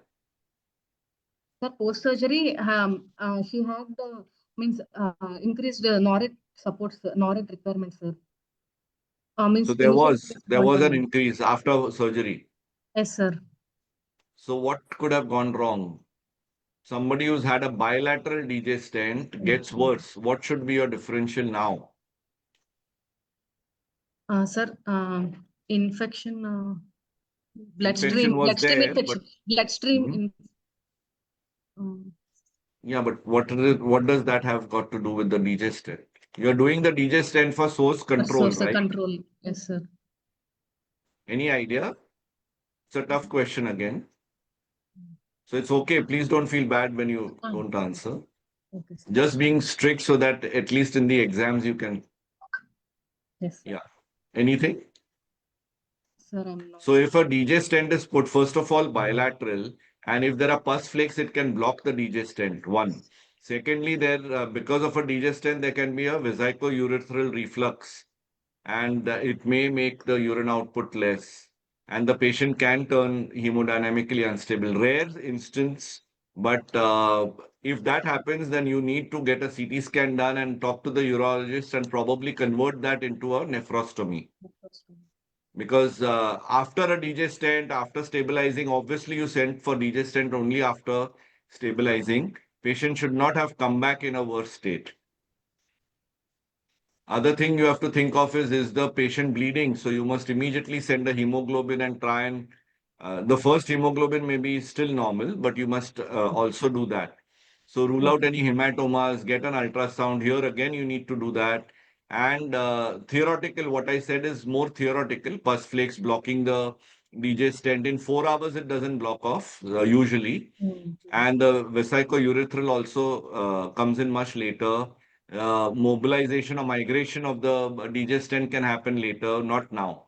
sir, post surgery, she had increased NORAD supports, NORAD requirements, sir. So there was an 0.1. increase after surgery. Yes, sir. So what could have gone wrong? Somebody who's had a bilateral DJ stent gets worse. What should be your differential now? Sir, infection, Infection was bloodstream there, infection, bloodstream. Yeah, but what does that have got to do with the DJ stent? You're doing the DJ stent for source control, right? Control. Yes, sir. Any idea? It's a tough question again. So it's okay. Please don't feel bad when you don't answer. Okay, sir. Just being strict so that at least in the exams you can. Yes. Yeah. Anything? Sir, I'm not. So if a DJ stent is put, first of all, bilateral, and if there are pus flakes, it can block the DJ stent. One. Secondly, because of a DJ stent, there can be a vesicourethral reflux, and it may make the urine output less, and the patient can turn hemodynamically unstable. Rare instance, but if that happens, then you need to get a CT scan done and talk to the urologist and probably convert that into a nephrostomy. Because after a DJ stent, after stabilizing, obviously you sent for DJ stent only after stabilizing. Patient should not have come back in a worse state. Other thing you have to think of is the patient bleeding? So you must immediately send a hemoglobin and try and the first hemoglobin may be still normal, but you must also do that. So rule out any hematomas, get an ultrasound. Here again, you need to do that. And theoretical, what I said is more theoretical. Pus flakes blocking the DJ stent in 4 hours, it doesn't block off usually. And the vesicourethral also comes in much later. Mobilization or migration of the DJ stent can happen later, not now.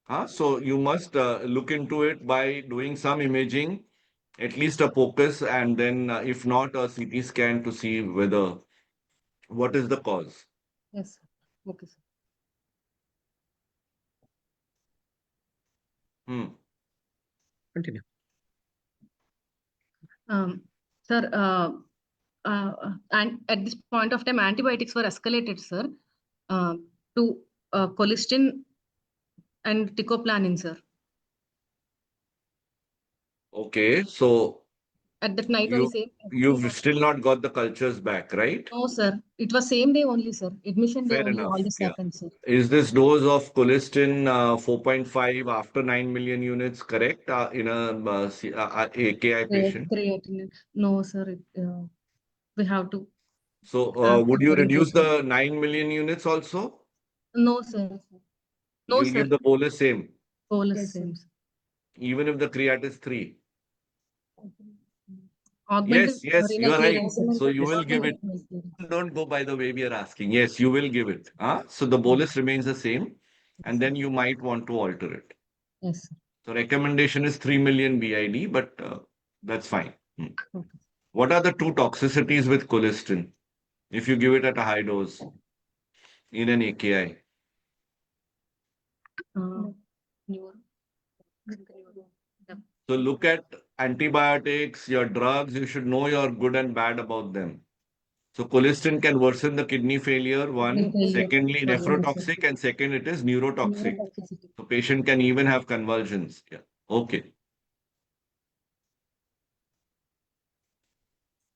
So you must look into it by doing some imaging, at least a POCUS, and then if not, a CT scan to see whether what is the cause. Yes, sir. Okay, sir. Continue. Sir, and at this point of time, antibiotics were escalated, sir, to colistin and ticoplanin, sir. Okay, so At that night only, you've still not got the cultures back, right? No, sir. It was same day only, sir. Admission day Fair only. enough. All this Yeah. happened, sir. Is this dose of colistin 4.5 after 9 million units correct in a AKI patient? Creatinine. No, sir. We have to. So would you very reduce different. the 9 million units also? No, sir. No, You'll sir. give the bolus same, Bolus Yes, sir. same. Sir. even if the creat is 3. Augmented Yes, you are right. clearance. So you will give it. Don't go by the way we are asking. Yes, you will give it. So the bolus remains the same, and then you might want to alter it. Yes, sir. So recommendation is 3 million BID, but that's fine. Okay. What are the two toxicities with colistin if you give it at a high dose in an AKI? So look at antibiotics, your drugs, you should know your good and bad about them. So colistin can worsen the kidney failure, one. Secondly, nephrotoxic, and second, it is neurotoxic. So patient can even have convulsions. Yeah. Okay.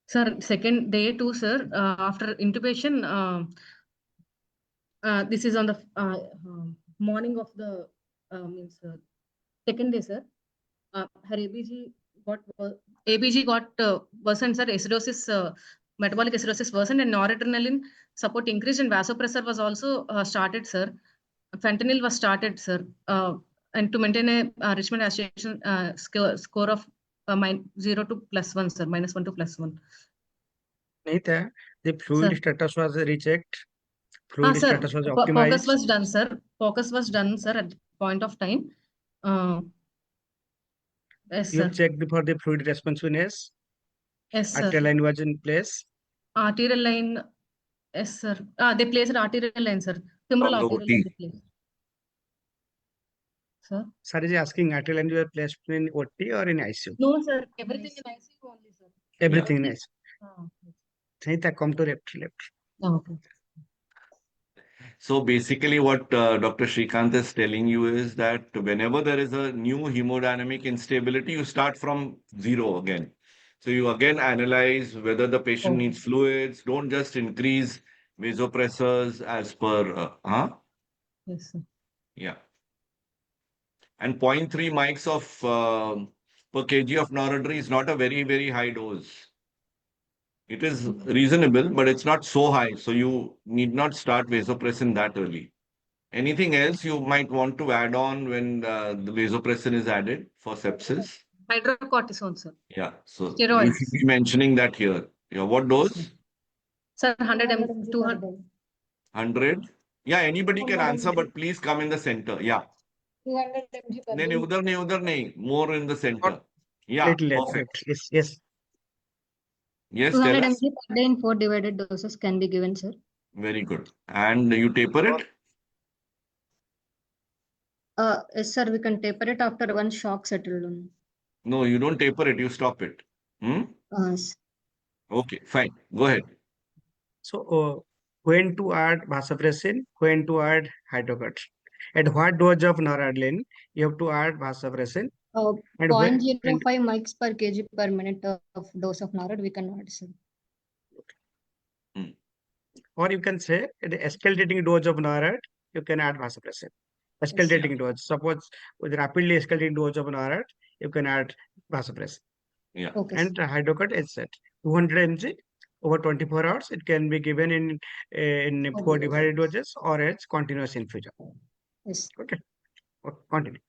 Sir, second day too, sir. After intubation, this is on the morning of the second day, sir. Her ABG got worsened, sir. Acidosis, metabolic acidosis worsened, and noradrenaline support increased, and vasopressor was also started, sir. Fentanyl was started, sir. And to maintain a Richmond association score of 0 to +1, sir. -1 to +1. Snehitha, the fluid Sir. status was rechecked. Fluid Sir, status was focus optimized. was done, sir. Focus was done, sir, at the point of time. Yes, You sir. have checked for the fluid responsiveness. Yes, sir. Arterial line was in place. Arterial line, yes, sir. They placed arterial line, sir. Femoral From the arterial OT. line they placed. Sir? Sir is asking arterial line you were placed in OT or in ICU? No, sir. Everything in ICU only, sir. Everything in ICU. Okay. Snehitha, come to left. Okay. So basically what Dr. Srikanth is telling you is that whenever there is a new hemodynamic instability, you start from zero again. So you again analyze whether the patient Okay. needs fluids. Don't just increase vasopressors as per, Yes, sir. yeah. And 0.3 mics of per kg of noradre is not a very, very high dose. It is reasonable, but it's not so high. So you need not start vasopressin that early. Anything else you might want to add on when the vasopressin is added for sepsis? Hydrocortisone, sir. Yeah, so Steroids. you should be mentioning that here. Yeah, what dose? Sir, 100 mg, 200. 100? Yeah, anybody can answer, but please come in the center. Yeah. 200 mg per No, day. udhar nahi, more in the center. Yeah, perfect. Yes. Yes, 200 tell us. mg per day in 4 divided doses can be given, sir. Very good. And you taper it? Yes, sir, we can taper it after one shock settled on. No, you don't taper it, you stop it. Yes. Okay, fine. Go ahead. So when to add vasopressin, when to add hydrocot. At what dose of noradrenaline you have to add vasopressin? And 0.05 mics per kg per minute of dose of norad we can add, sir. Or you can say the escalating dose of norad, you can add vasopressin. Escalating dose. Suppose with rapidly escalating dose of norad, you can add vasopressin. Yeah. Okay. And hydrocot is set 200 mg over 24 hours. It can be given in 4 divided doses or as continuous infusion. Yes. Okay. Continue.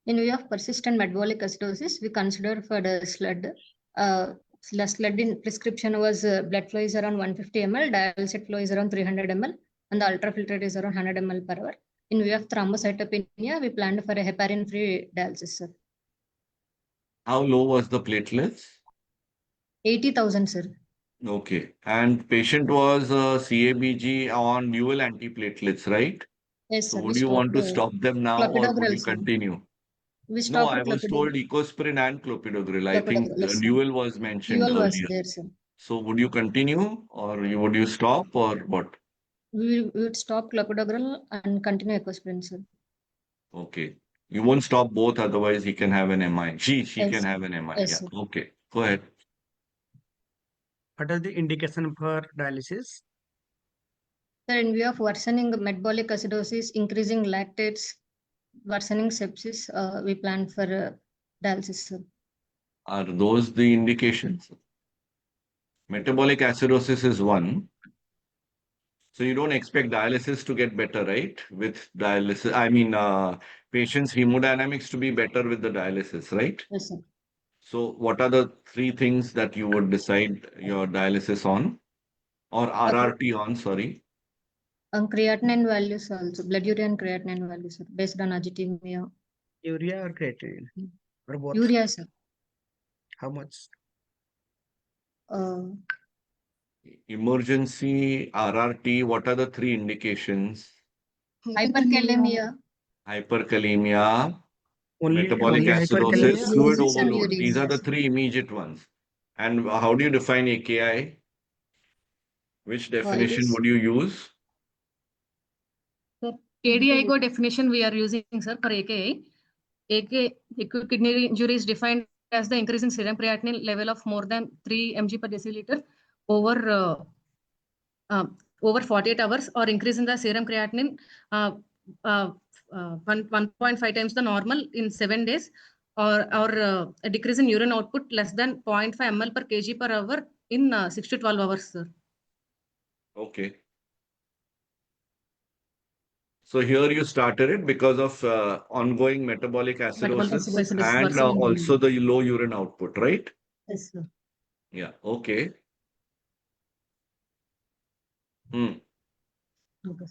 In view of persistent metabolic acidosis, we consider for the SLUD. SLUD in prescription was blood flow is around 150 ml, dialysate flow is around 300 ml, and the ultrafiltrate is around 100 ml per hour. In view of thrombocytopenia, we planned for a heparin-free dialysis, sir. How low was the platelets? 80,000, sir. Okay. And patient was CABG on dual antiplatelets, right? Yes, So sir. would you want to stop them now or would clopidogrel, you sir. continue? We No, stopped I was told clopidogrel. ecosprin and clopidogrel. I think Clopidogrel, yes, sir. dual was mentioned Dual was earlier. there, sir. So would you continue or would you stop or what? We would stop clopidogrel and continue ecosprin, sir. Okay. You won't stop both, otherwise he can have an MI. She Yes, can sir. have an MI. Yes, Yeah. sir. Okay. Go ahead. What are the indication for dialysis? Sir, in view of worsening metabolic acidosis, increasing lactates, worsening sepsis, we plan for dialysis, sir. Are those the indications? Metabolic acidosis is one. So you don't expect dialysis to get better, right? With dialysis, I mean, patients' hemodynamics to be better with the dialysis, right? Yes, sir. So what are the three things that you would decide your dialysis on or RRT on, sorry? Creatinine values also, blood urea and creatinine values, sir, based on agitemia. Urea or creatinine? Or both? Urea, sir. How much? Emergency, RRT, what are the three indications? Hyperkalemia, Hyperkalemia, metabolic only acidosis, hyperkalemia? fluid Urines and overload. These are the urines. three immediate ones. And how do you define AKI? Which definition Yes. would you use? Sir, KDIGO definition we are using, sir, for AKI. AKI, acute kidney injury is defined as the increase in serum creatinine level of more than 3 mg per deciliter over 48 hours, or increase in the serum creatinine 1.5 times the normal in 7 days, or a decrease in urine output less than 0.5 ml per kg per hour in 6 to 12 hours, sir. Okay. So here you started it because of ongoing metabolic acidosis acidosis and worsening. also the low urine output, right? Yes, sir. Yeah. Okay. Hmm. Okay.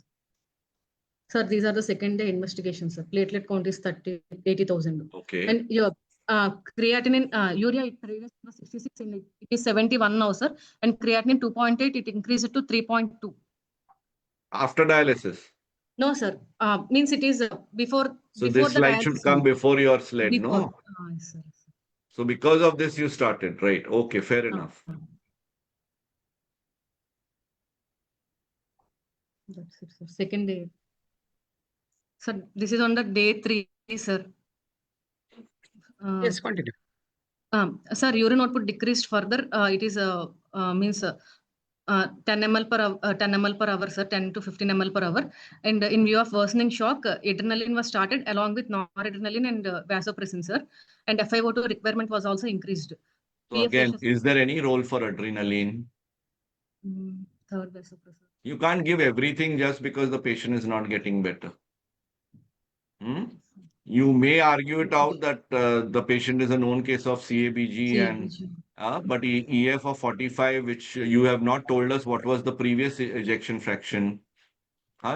Sir, these are the second day investigations, sir. Platelet count is 80,000. Okay. And your creatinine, urea, it previously was 66, and it is 71 now, sir. And creatinine 2.8, it increased to 3.2. After dialysis. No, sir. Means it is So before this the slide should dialysis. come before your slide, Before. no? Yes, sir. So because of this, you started, right? Okay, fair enough. That's it, sir. Second day. Sir, this is on the day 3, sir. Yes, continue. Sir, urine output decreased further. It is means 10 ml per hour, 10 ml per hour, sir, 10 to 15 ml per hour. And in view of worsening shock, adrenaline was started along with noradrenaline and vasopressin, sir. And FiO2 requirement was also increased. So again, is there any role for adrenaline? Third vasopressor. You can't give everything just because the patient is not getting better. You may argue it out that the patient is a known case of CABG, and but EF of 45, which you have not told us what was the previous ejection fraction.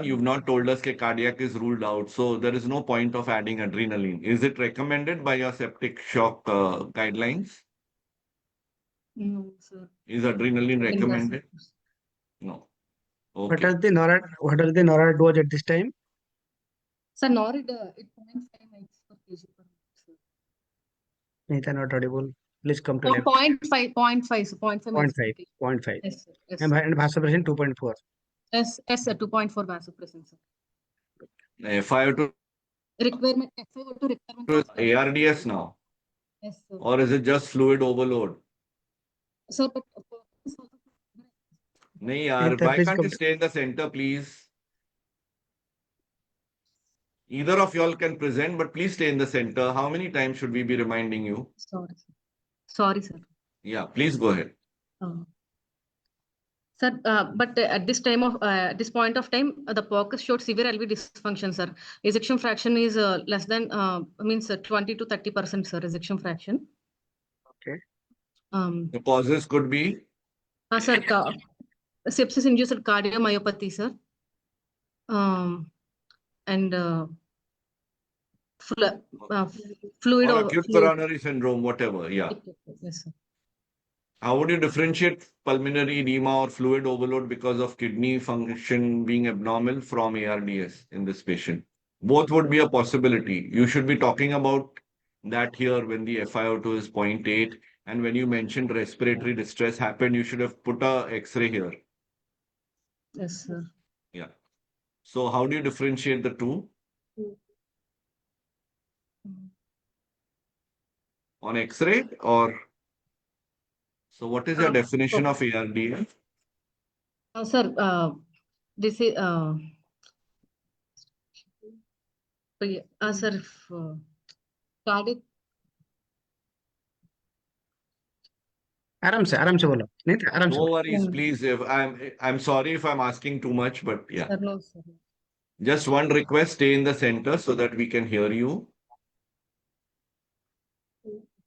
You've not told us that cardiac is ruled out. So there is no point of adding adrenaline. Is it recommended by your septic shock guidelines? No, sir. Is adrenaline recommended? No. Okay. What are the NORAD dose at this time? Sir, NORAD, it 0.5 mg per kg per minute. Snehitha, not audible. Please come to left. 0.5 mg per 0.5. Yes, sir. Yes, And vasopressin 2.4. Yes, sir. 2.4 vasopressin, sir. FiO2 Requirement, FiO2 requirement. ARDS now? Yes, sir. Or is it just fluid overload? Sir, but Nahi yaar, why can't you stay in the center, please? Either of y'all can present, but please stay in the center. How many times should we be reminding you? sorry, sir. Sorry, sir. Yeah, please go ahead. Sir, but at this point of time, the POCUS showed severe LV dysfunction, sir. Ejection fraction is less than, means 20 to 30%, sir, ejection fraction. Okay. The causes could be? Sir, sepsis-induced cardiomyopathy, sir. and fluid Or over acute fluid. coronary syndrome, whatever. Yeah. Yes, sir. How would you differentiate pulmonary edema or fluid overload because of kidney function being abnormal from ARDS in this patient? Both would be a possibility. You should be talking about that here when the FiO2 is 0.8. And when you mentioned respiratory distress happened, you should have put a X-ray here. Yes, sir. Yeah. So how do you differentiate the two? On X-ray or? So what is your definition of ARDS? Sir, this is sir, cardiac. आराम से बोलो नहीं तो आराम से No बोलो. worries, please. If I'm sorry if I'm asking too much, but yeah. Sir, no, sir. Just one request, stay in the center so that we can hear you.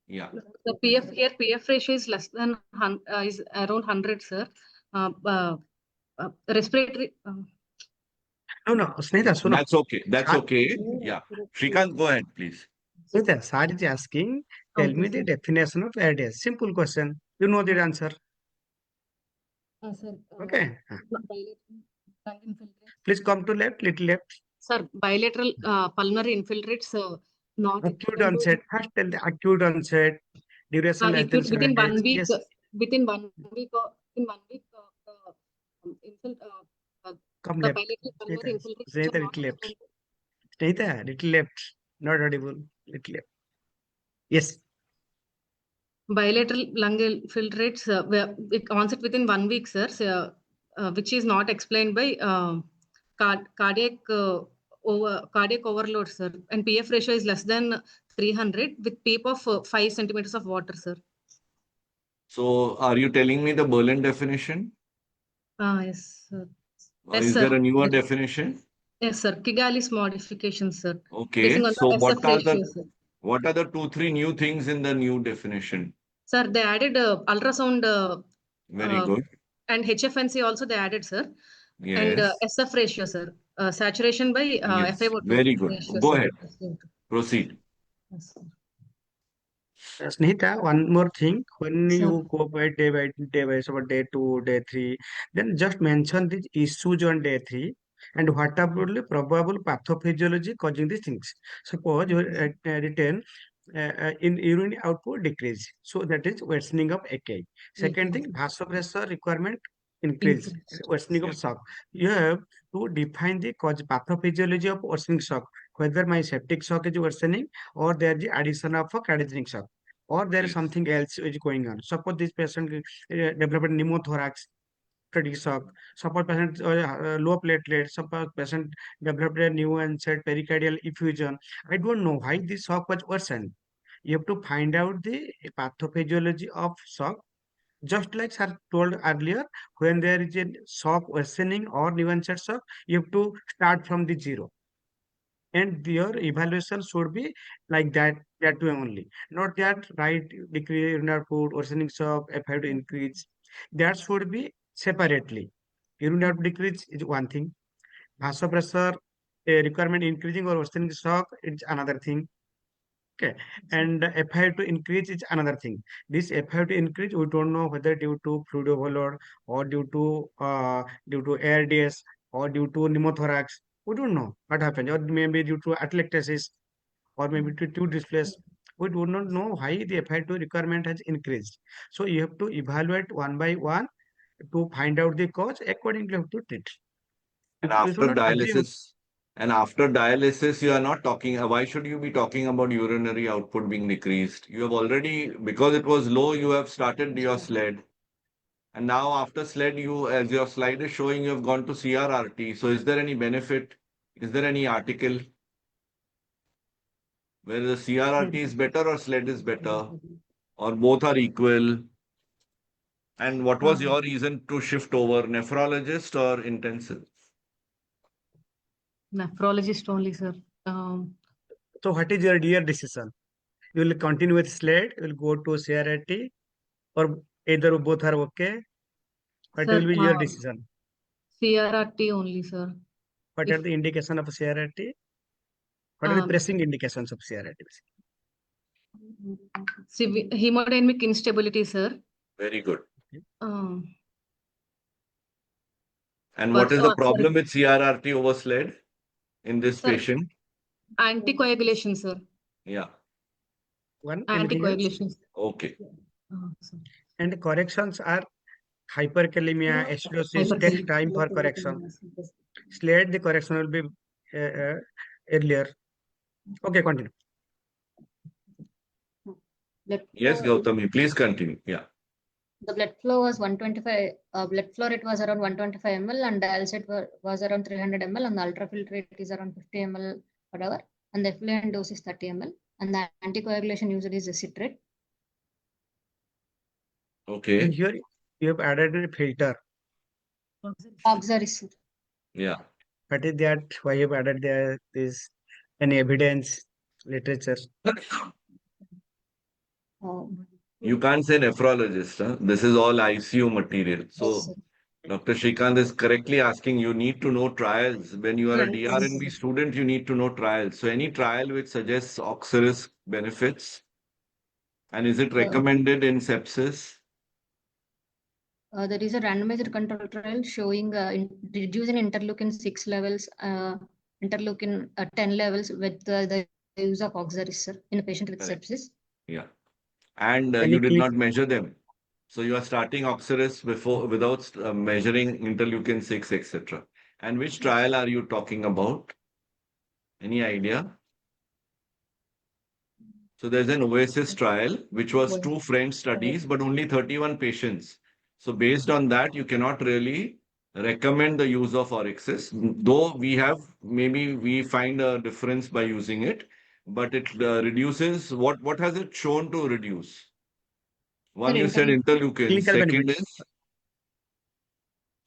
Yeah. The PF ratio is less than is around 100, sir. Respiratory. No, Snehitha, सुनो. That's okay. That's okay. Yeah. Srikanth, go ahead, please. Snehitha, Sari is asking, tell me the definition of ARDS. Simple question. You know the answer. Sir, Okay. bilateral lung infiltrates. Please come to left, little left. Sir, bilateral pulmonary infiltrates not Acute onset. First tell the acute onset. Duration less than 7 within days. 1 week. Yes. Within 1 week. Come The left. bilateral pulmonary infiltrates Snehitha, are not little left. explained. Snehitha, little left. Not audible. Little left. Yes. Bilateral lung infiltrates it onset within 1 week, sir, which is not explained by cardiac overload, sir. And PF ratio is less than 300 with PEEP of 5 centimeters of water, sir. So are you telling me the Berlin definition? Yes, sir. Or Yes, is sir. there a newer definition? Yes, sir. Kigalis modification, sir. Okay. On So the SF ratio, sir. what are the 2-3 new things in the new definition? Sir, they added ultrasound. Very good. And HFNC also they added, sir. Yes. And SF ratio, sir. Saturation by Yes. FiO2 Very good. ratio, Go sir. ahead. Proceed. Yes, sir. Snehitha, one more thing. When Sir. you go by day, so day 2, day 3, then just mention the issues on day 3 and what are probable pathophysiology causing these things. Suppose you written in urine output decrease, so that is worsening of AKI. Second thing, vasopressor requirement increase, worsening of shock. You have to define the cause pathophysiology of worsening shock, whether my septic shock is worsening or there is the addition of a cardiogenic shock, or there is something else which is going on. Suppose this patient developed pneumothorax, cardiac shock. Suppose patient low platelet. Suppose patient developed a new onset pericardial effusion. I don't know why this shock was worsened. You have to find out the pathophysiology of shock. Just like sir told earlier, when there is a shock worsening or new onset shock, you have to start from the zero. And your evaluation should be like that way only, not that right decrease urinary output, worsening shock, FiO2 increase. That should be separately. Urinary output decrease is one thing. Vasopressor requirement increasing or worsening shock is another thing. Okay, and FiO2 increase is another thing. This FiO2 increase, we don't know whether due to fluid overload or due to ARDS or due to pneumothorax. We don't know what happened, or maybe due to atelectasis, or maybe due to displace. We do not know why the FiO2 requirement has increased. So you have to evaluate one by one to find out the cause. Accordingly, you have to treat. And You should after not assume. dialysis, you are not talking. Why should you be talking about urinary output being decreased? You have already, because it was low, you have started your sled. And now after sled, as your slide is showing, you have gone to CRRT. So is there any benefit? Is there any article where the CRRT is better or sled is better? Or both are equal? And what was your reason to shift over, nephrologist or intensive? Nephrologist only, sir. So what is your dear decision? You will continue with sled, you will go to CRT, or either or both are okay? What Sir, will be your decision? CRRT only, sir. What are the indication of CRRT? What are the pressing indications of CRRT? Hemodynamic instability, sir. Very good. Um, And what is the sorry. problem with CRRT over SLED in this Sir. patient? Anticoagulation, sir. Yeah. One, anything else? Anticoagulation. Okay. Sorry. And the corrections are hyperkalemia, acidosis, take time for correction. SLED, the correction will be earlier. Okay, continue. Yes, Gowthami, please continue. Yeah. The blood flow was 125, blood flow rate was around 125 ml and dialysate was around 300 ml and the ultrafiltrate is around 50 ml per hour and the effluent dose is 30 ml and the anticoagulation used is a citrate. Okay. And here you have added a filter. Auxiliary, sir. Yeah. What is that? Why you have added there? This any evidence, literature? You can't say nephrologist. Huh? This is all ICU material. So Yes, Dr. Srikanth is correctly asking, you need to know trials. When you are a Yes. DRNB student, you need to know trials. So any trial which suggests oxyrus benefits, and is it recommended in sepsis? there is a randomized control trial showing reducing interleukin 6 levels, interleukin 10 levels with the use of auxiliary, sir, in a patient with Correct. sepsis. Yeah. And Any you did click- not measure them. So you are starting oxyrus before without measuring interleukin 6, etc. And which trial are you talking about? Any idea? So there's an Oasis trial, which was 2 French studies, but only 31 patients. So based on that, you cannot really recommend the use of Orexis, though maybe we find a difference by using it, but it reduces, what has it shown to reduce? One, you said interleukin. Clinical Second benefits. is?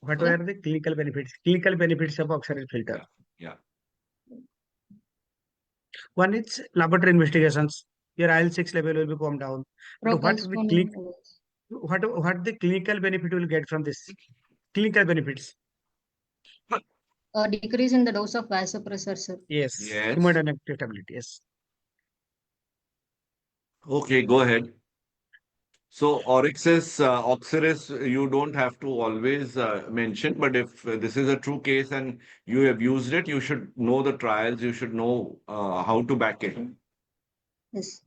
What were the clinical benefits? Clinical benefits of oxygen filter. Yeah. One is laboratory investigations. Your IL-6 level will be calmed down. But what the clinical benefit will get from this? Clinical benefits. Decrease in the dose of vasopressor, sir. Yes. Yes. Hemodynamic stability. Yes. Okay, go ahead. So Orexis, Oxyrus, you don't have to always mention, but if this is a true case and you have used it, you should know the trials, you should know how to back it. Yes.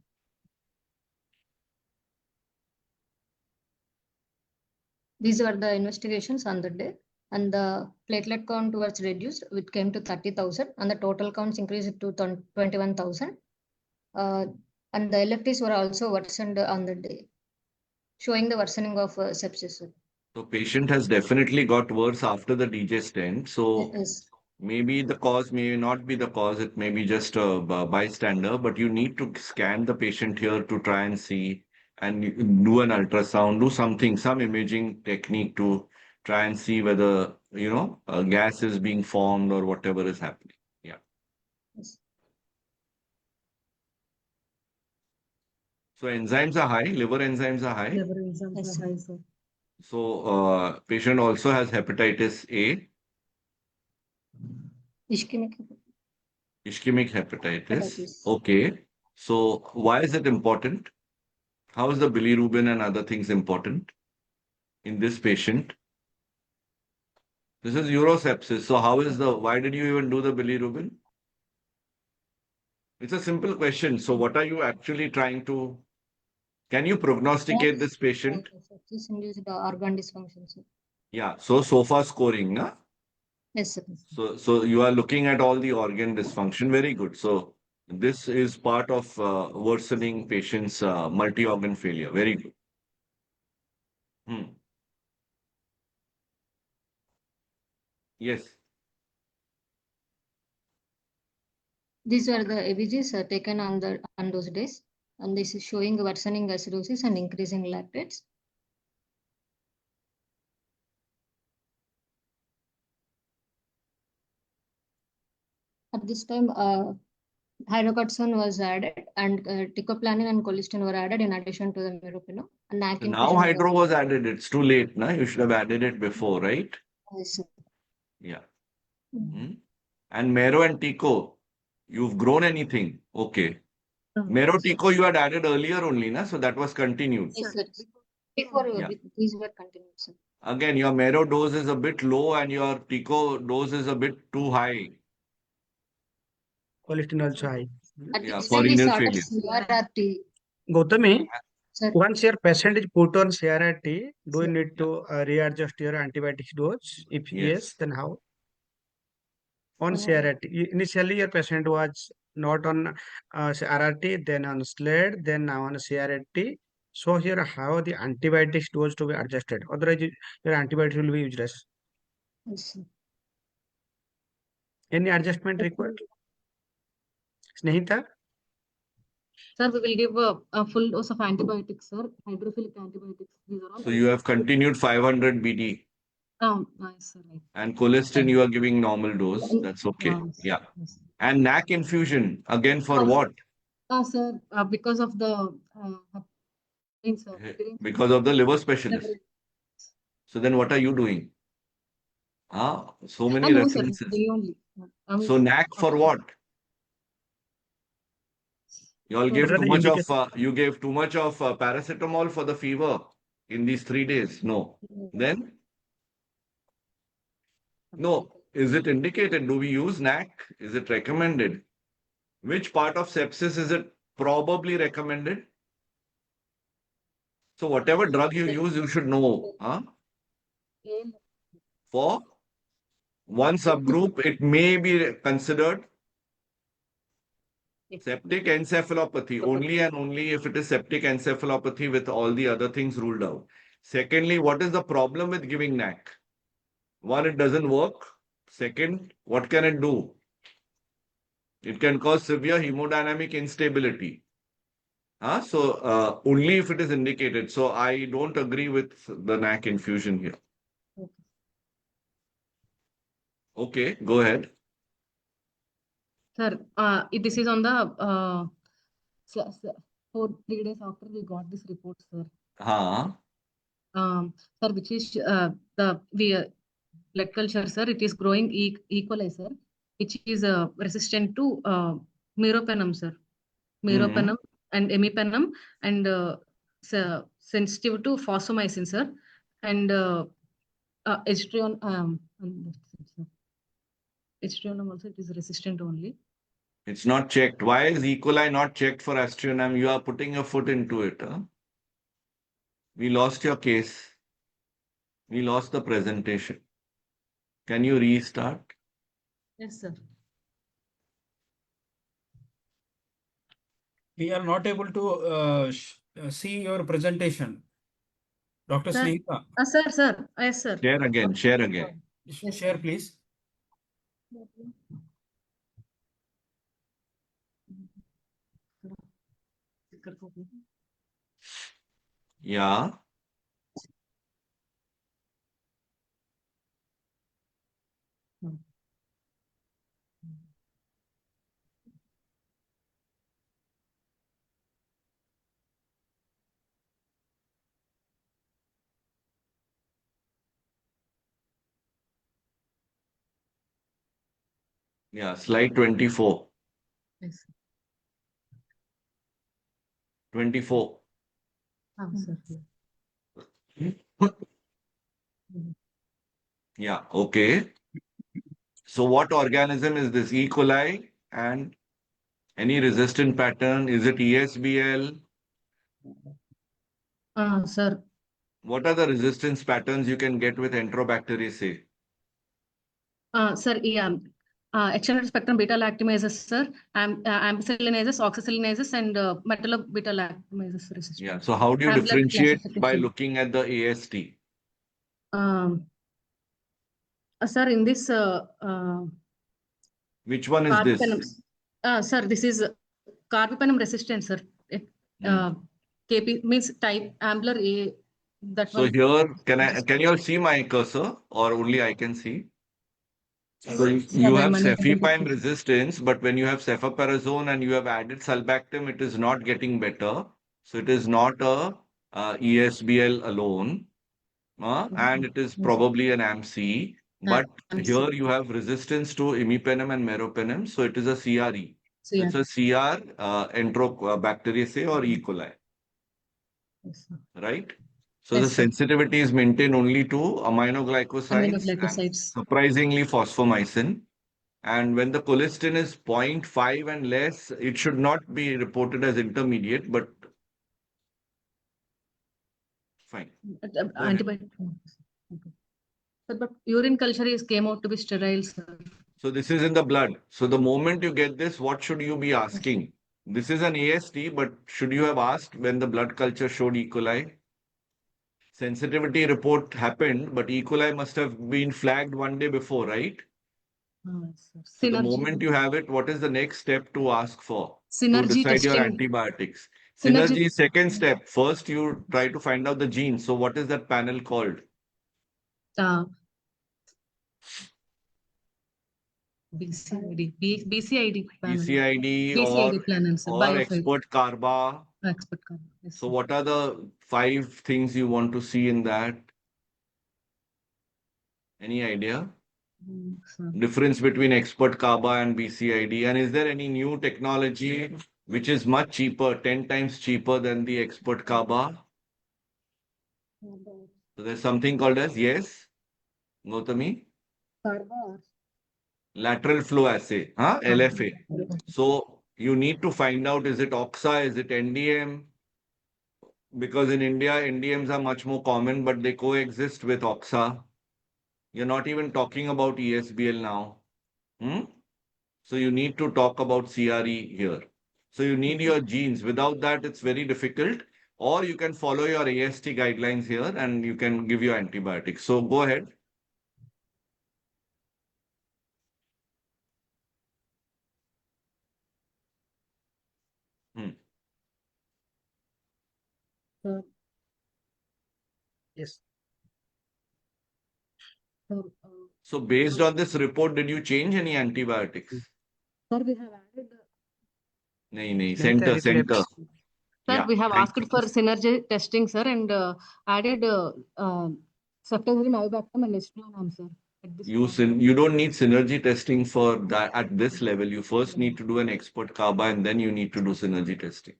These were the investigations on the day, and the platelet count was reduced, which came to 30,000, and the total counts increased to 21,000. And the LFTs were also worsened on the day, showing the worsening of sepsis. So patient has definitely got worse after the DJ stent. So Yes. maybe the cause may not be the cause, it may be just a bystander, but you need to scan the patient here to try and see and do an ultrasound, do something, some imaging technique to try and see whether, a gas is being formed or whatever is happening. Yeah. Yes. So enzymes are high, liver enzymes are high. Liver enzymes are high, sir. So patient also has hepatitis A, Ischemic. ischemic hepatitis. Hepatitis. Okay. So why is it important? How is the bilirubin and other things important in this patient? This is urosepsis. So why did you even do the bilirubin? It's a simple question. So what are you actually can you prognosticate this patient? Sepsis induced organ dysfunction, sir. Yeah. So far scoring, na? Yes, sir. So you are looking at all the organ dysfunction. Very good. So this is part of worsening patients' multi-organ failure. Very good. Yes. These were the ABGs taken on those days, and this is showing worsening acidosis and increasing lactates. At this time, hydrocortisone was added, and ticoplanin and colistin were added in addition to the meropenem. And Now hydro was added. It's too late, na? You should have added it before, right? Yes, sir. Yeah. And Mero and Tico, you've grown anything? Okay. Mero Tico you had added earlier only, na? So that was continued. Yes, sir. Before Yeah. these were continued, sir. Again, your Mero dose is a bit low and your Tico dose is a bit too high. Cholesterol also high. At Yeah, this for time we renal started failure. CRRT. Gowthami, Sir, once your patient is put on CRRT, do you Sir. need to readjust your antibiotics dose? If yes, then how? On CRRT, initially your patient was not on CRRT, then on SLED, then now on CRRT. So here how the antibiotics dose to be adjusted? Otherwise, your antibiotics will be useless. yes, sir. Any adjustment required? Snehitha? Sir, we will give a full dose of antibiotics, sir. Hydrophilic antibiotics. These are all. So you have continued 500 BD. Nice, sir. Right. And colistin you are giving normal dose. That's okay. Yeah. Yes. And NAC infusion, again for what? Sir, because of the sir. Because of the liver specialist. So then what are you doing? So many No, sir, references. they only. So NAC for what? You all gave What are too the much of indications? you gave too much of paracetamol for the fever in these 3 days. No. Then no. Is it indicated? Do we use NAC? Is it recommended? Which part of sepsis is it probably recommended? So whatever drug you use, you should know. For one subgroup, it may be considered septic encephalopathy only and only if it is septic encephalopathy with all the other things ruled out. Secondly, what is the problem with giving NAC? One, it doesn't work. Second, what can it do? It can cause severe hemodynamic instability. So only if it is indicated. So I don't agree with the NAC infusion here. Okay, go ahead. Sir, this is on the 3 days after we got this report, sir. Sir, which is the blood culture, sir. It is growing E. coli, sir, which is resistant to meropenem, sir. Meropenem and imipenem, and sensitive to fosfomycin, sir, and H3 H3 also it is resistant only. It's not checked. Why is E. coli not checked for Astrionam? You are putting your foot into it. We lost your case. We lost the presentation. Can you restart? Yes, sir. We are not able to see your presentation. Dr. Sir. Snehitha. Sir. Yes, sir. Share again. Share again. Yes, Share, please. Yeah. Yeah, slide 24. Yes. 24. Sir. Yeah, okay. So what organism is this? E. coli and any resistant pattern? Is it ESBL? Sir. What are the resistance patterns you can get with Enterobacteriaceae? Sir, yeah. Extended spectrum beta lactamases, sir, ampicillinases, oxacillinases, and metallo beta lactamases resistance. Yeah. So how do you differentiate by looking at the AST? Sir, in this which one is this? Sir, this is carbapenem resistant, sir. KP means type Ambler A. That so one. Here, can you all see my cursor or only I can see? So you have cefepime resistance, but when you have cefoperazone and you have added sulbactam, it is not getting better. So it is not a ESBL alone, and it is probably an AMC. But And here you have resistance to imipenem and meropenem, so it is a CRE. So it's a CR Enterobacteriaceae or E. coli, Yes, sir. right? So the Yes, sir. sensitivity is maintained only to aminoglycosides and Aminoglycosides. surprisingly phosphomycin. And when the colistin is 0.5 and less, it should not be reported as intermediate, but fine. Antibiotic. Okay. Sir, but urine culture came out to be sterile, sir. So this is in the blood. So the moment you get this, what should you be asking? This is an AST, but should you have asked when the blood culture showed E. coli? Sensitivity report happened, but E. coli must have been flagged one day before, right? Yes, sir. So the Synergy. moment you have it, what is the next step to ask for? To Synergy decide your testing. antibiotics. Synergy. Synergy is second step. First, you try to find out the gene. So what is that panel called? BCID. BCID panel. BCID BCID panel, sir. or Biofile. expert carba. Expert carba. Yes, So sir. what are the 5 things you want to see in that? Any idea? Sir. Difference between expert carba and BCID? And is there any new technology which is much cheaper, 10 times cheaper than the expert carba? So there's something called as, yes, Gowthami? Carba. Lateral flow assay, LFA. So you need to find out, is it OXA, is it NDM? Because in India, NDMs are much more common, but they coexist with OXA. You're not even talking about ESBL now. So you need to talk about CRE here. So you need your genes. Without that, it's very difficult. Or you can follow your AST guidelines here and you can give your antibiotics. So go ahead. Sir. Yes. Sir, So based on this report, did you change any antibiotics? sir, we have added. No, center. Sir, Yeah, we have thank asked for synergy testing, sir, and added ceftazidime, avibactam, and estradiol, sir. You don't need synergy testing for that at this level. You first need to do an expert carba and then you need to do synergy testing.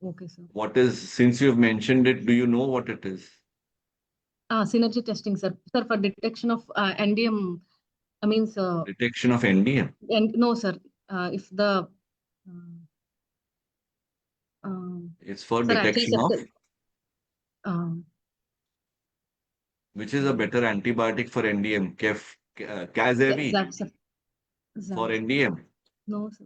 Okay, sir. What is, since you've mentioned it, do you know what it is? Synergy testing, sir. Sir, for detection of NDM, I mean, Detection of NDM? And no, sir. If the it's for sir, detection actually, of which is a better antibiotic for NDM? Cazavi for NDM? No, sir.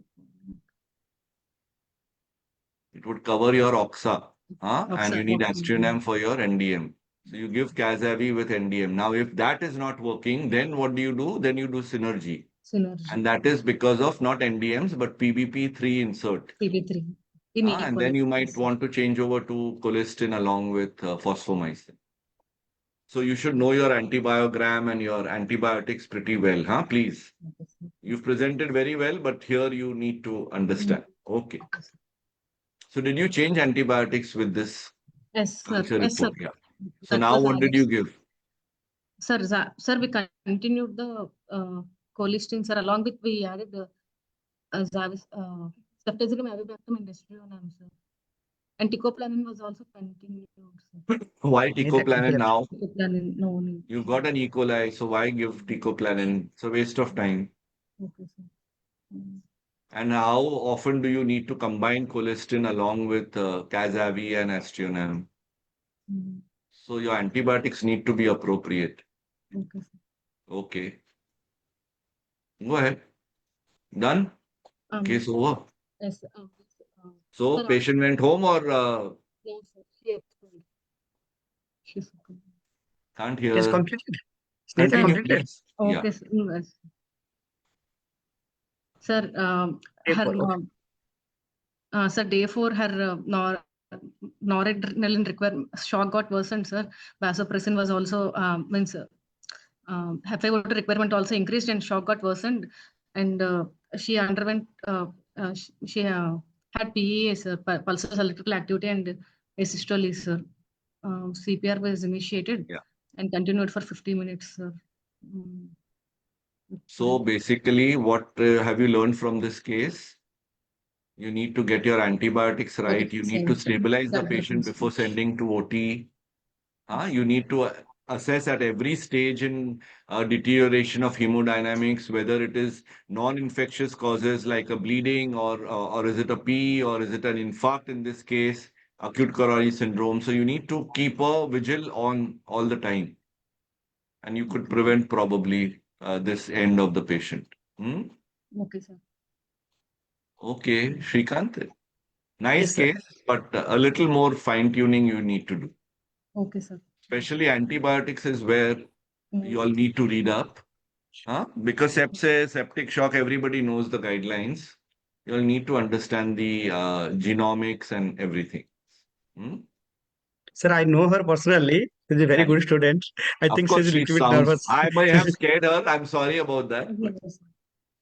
It would cover your OXA, Oxa, and you need okay. Astronam for your NDM. So you give Cazavi with NDM. Now, if that is not working, then what do? Then you do synergy. And that is because of not NDMs, but PBP3 insert. PB3. And then you might want to change over to colistin along with phosphomycin. So you should know your antibiogram and your antibiotics pretty well, please. You've presented very well, but here you need to understand. Okay. So did you change antibiotics with this? Yes, sir. Yes, sir. Yeah. So now what did you give? Sir, we continued the colistin, sir. Along with we added the ceftazidime, avibactam, and estradiol, sir. And ticoplanin was also continued. Sir. Why ticoplanin now? Ticoplanin, no. You've got an E. coli, so why give ticoplanin? It's a waste of time. Okay, sir. And how often do you need to combine colistin along with Cazavi and Astronam? So your antibiotics need to be appropriate. Okay, sir. Okay. Go ahead. Done? Case over. Yes. So sir, patient went home or? Yes, sir. Can't hear. It's completed. Snehitha completed. Okay, yeah. Yes. Sir, sir, day 4, her noradrenaline requirement shock got worsened, sir. Vasopressin was also FiO2 requirement also increased and shock got worsened, and she underwent she had PEA, sir, pulses electrical activity and asystole, sir. CPR was initiated and continued for 50 minutes, sir. So basically, what have you learned from this case? You need to get your antibiotics right. You need to stabilize the patient before sending to OT. You need to assess at every stage in deterioration of hemodynamics, whether it is non-infectious causes like a bleeding or is it a P or is it an infarct in this case, acute coronary syndrome. So you need to keep a vigil on all the time, and you could prevent probably this end of the patient. Hmm? Okay, sir. Okay, Srikanth. Nice Yes, sir. case, but a little more fine tuning you need to do. Okay, sir. Especially antibiotics is where you all need to read up. Because sepsis, septic shock, everybody knows the guidelines. You'll need to understand the genomics and everything. Hmm? Sir, I know her personally. She's a very And good student. I of think course, she's a she little bit sounds, nervous. I may have scared her. I'm sorry about that. But Yes, sir.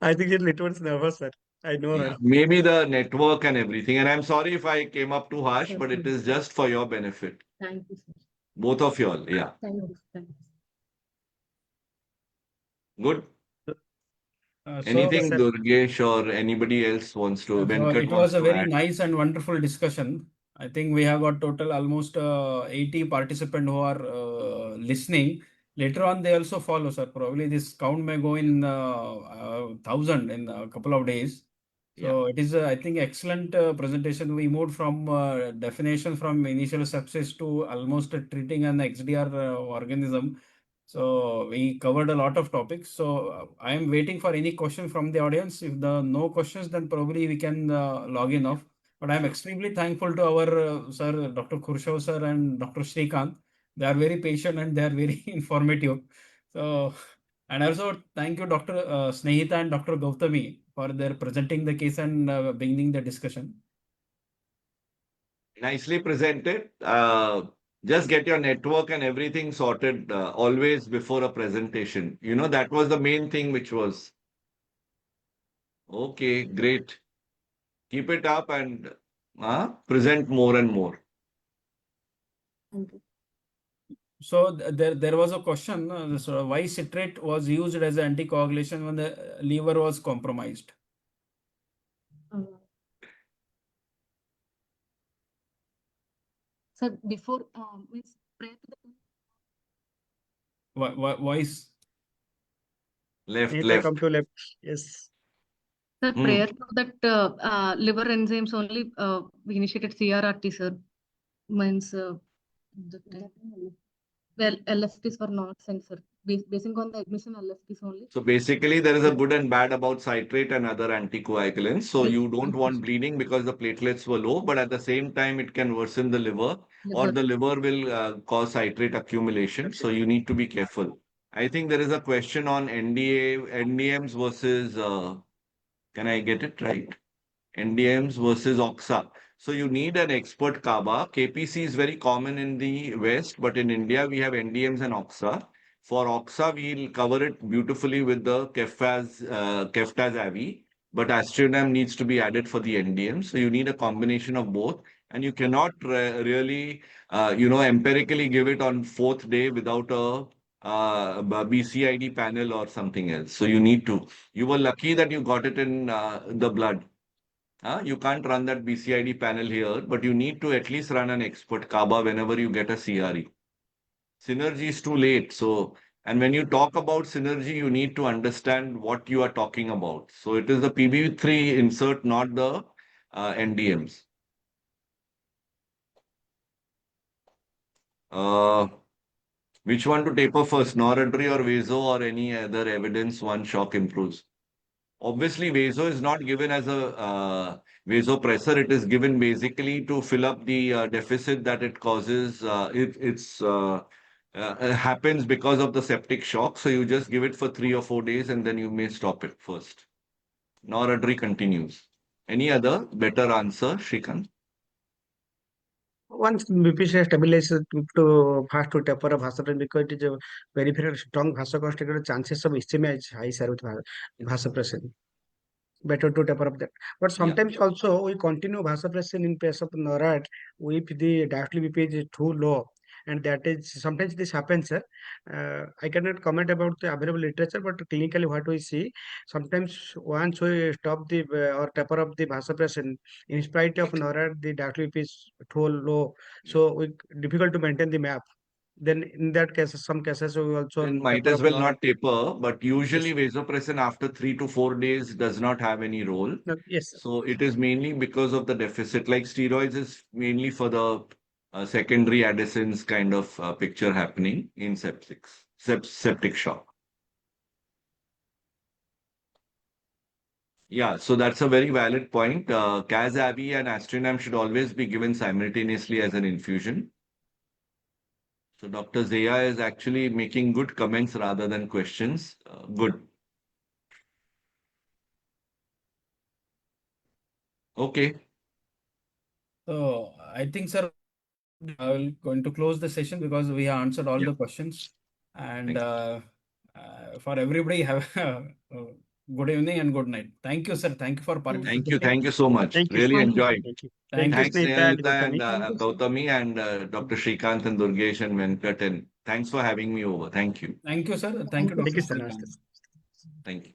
I think she's a little bit nervous, sir. I know her. yeah, maybe the network and everything. And I'm sorry if I came up too harsh, Sure, but it sir. is just for your benefit. Thank you, sir. Both of you all. Yeah. Thank you. Thank you. Good. So, Anything Yes, sir. Durgesh or anybody else wants to, so Venkat it wants was a to very add? nice and wonderful discussion. I think we have got total almost 80 participants who are listening. Later on, they also follow, sir. Probably this count may go in 1,000 in a couple of days. So it is, I think, excellent presentation. We moved from definition from initial sepsis to almost treating an XDR organism. So we covered a lot of topics. So I am waiting for any question from the audience. If the no questions, then probably we can log in off. But I am extremely thankful to our sir, Dr. Khusrav sir and Dr. Srikanth. They are very patient and they are very informative. So, and also thank you, Dr. Snehitha and Dr. Gowthami for their presenting the case and beginning the discussion. Nicely presented. Just get your network and everything sorted always before a presentation. You know, that was the main thing which was. Okay, great. Keep it up and present more and more. Thank you. So there was a question, so why citrate was used as an anticoagulation when the liver was compromised? Sir, before means prior to the Why is Left, Snehitha, left. come to left. Yes. sir, Hmm. prior to that liver enzymes only we initiated CRRT, sir. Means well, LFTs were not sent, sir. Basing on the admission LFTs only. So basically, there is a good and bad about citrate and other anticoagulants. So Yes, you don't yes, want bleeding because the platelets were low, but at the same time, it can worsen the liver or liver. the liver will cause citrate accumulation. So you need to be careful. I think there is a question on NDMs versus, can I get it right? NDMs versus OXA. So you need an expert KABA. KPC is very common in the West, but in India we have NDMs and OXA. For OXA, we'll cover it beautifully with the Keftaz-AVI, but Astronam needs to be added for the NDM. So you need a combination of both, and you cannot really, empirically give it on fourth day without a BCID panel or something else. So you need to. You were lucky that you got it in the blood. You can't run that BCID panel here, but you need to at least run an expert KABA whenever you get a CRE. Synergy is too late. So, and when you talk about synergy, you need to understand what you are talking about. So it is the PB3 insert, not the NDMs. Which one to taper first, noradre or vaso or any other evidence one shock improves? Obviously, vaso is not given as a vasopressor. It is given basically to fill up the deficit that it causes. It happens because of the septic shock. So you just give it for 3 or 4 days and then you may stop it first. Noradre continues. Any other better answer, Srikanth? Once BP stabilizes to fast to taper a vasopressin because it is a very strong vasoconstrictor, chances of ischemia is high, sir, with vasopressin. Better to taper up that. But sometimes also we continue vasopressin in place of NORAD if the diastolic BP is too low. and that is sometimes this happens, sir. I cannot comment about the available literature, but clinically what we see, sometimes once we stop the or taper up the vasopressin, in spite of NORAD, the WP is too low, so we difficult to maintain the map. Then in that case, some cases we also Then might taper as up well NORAD. not taper, but usually Yes. vasopressin after 3 to 4 days does not have any role. No, yes, sir. So it is mainly because of the deficit. Like steroids is mainly for the secondary adescence kind of picture happening in septic shock. Yeah, so that's a very valid point. CAS-ABI and Astrinam should always be given simultaneously as an infusion. So Dr. Zaya is actually making good comments rather than questions. Good. Okay. So I think, sir, I will going to close the session because we have answered all the questions. And for everybody, have a good evening and good night. Thank you, sir. Thank you for participating. Thank you so much. Thank you. Really Thank you. enjoyed. Thank you. Thank Thank you. you, Thanks, Snehitha and Snehitha and Gowthami. Gowthami and Dr. Srikanth and Durgesh and Venkat. And thanks for having me over. Thank you. Thank you, sir. Thank you, Dr. Thank you, sir. Srikanth. Thank you.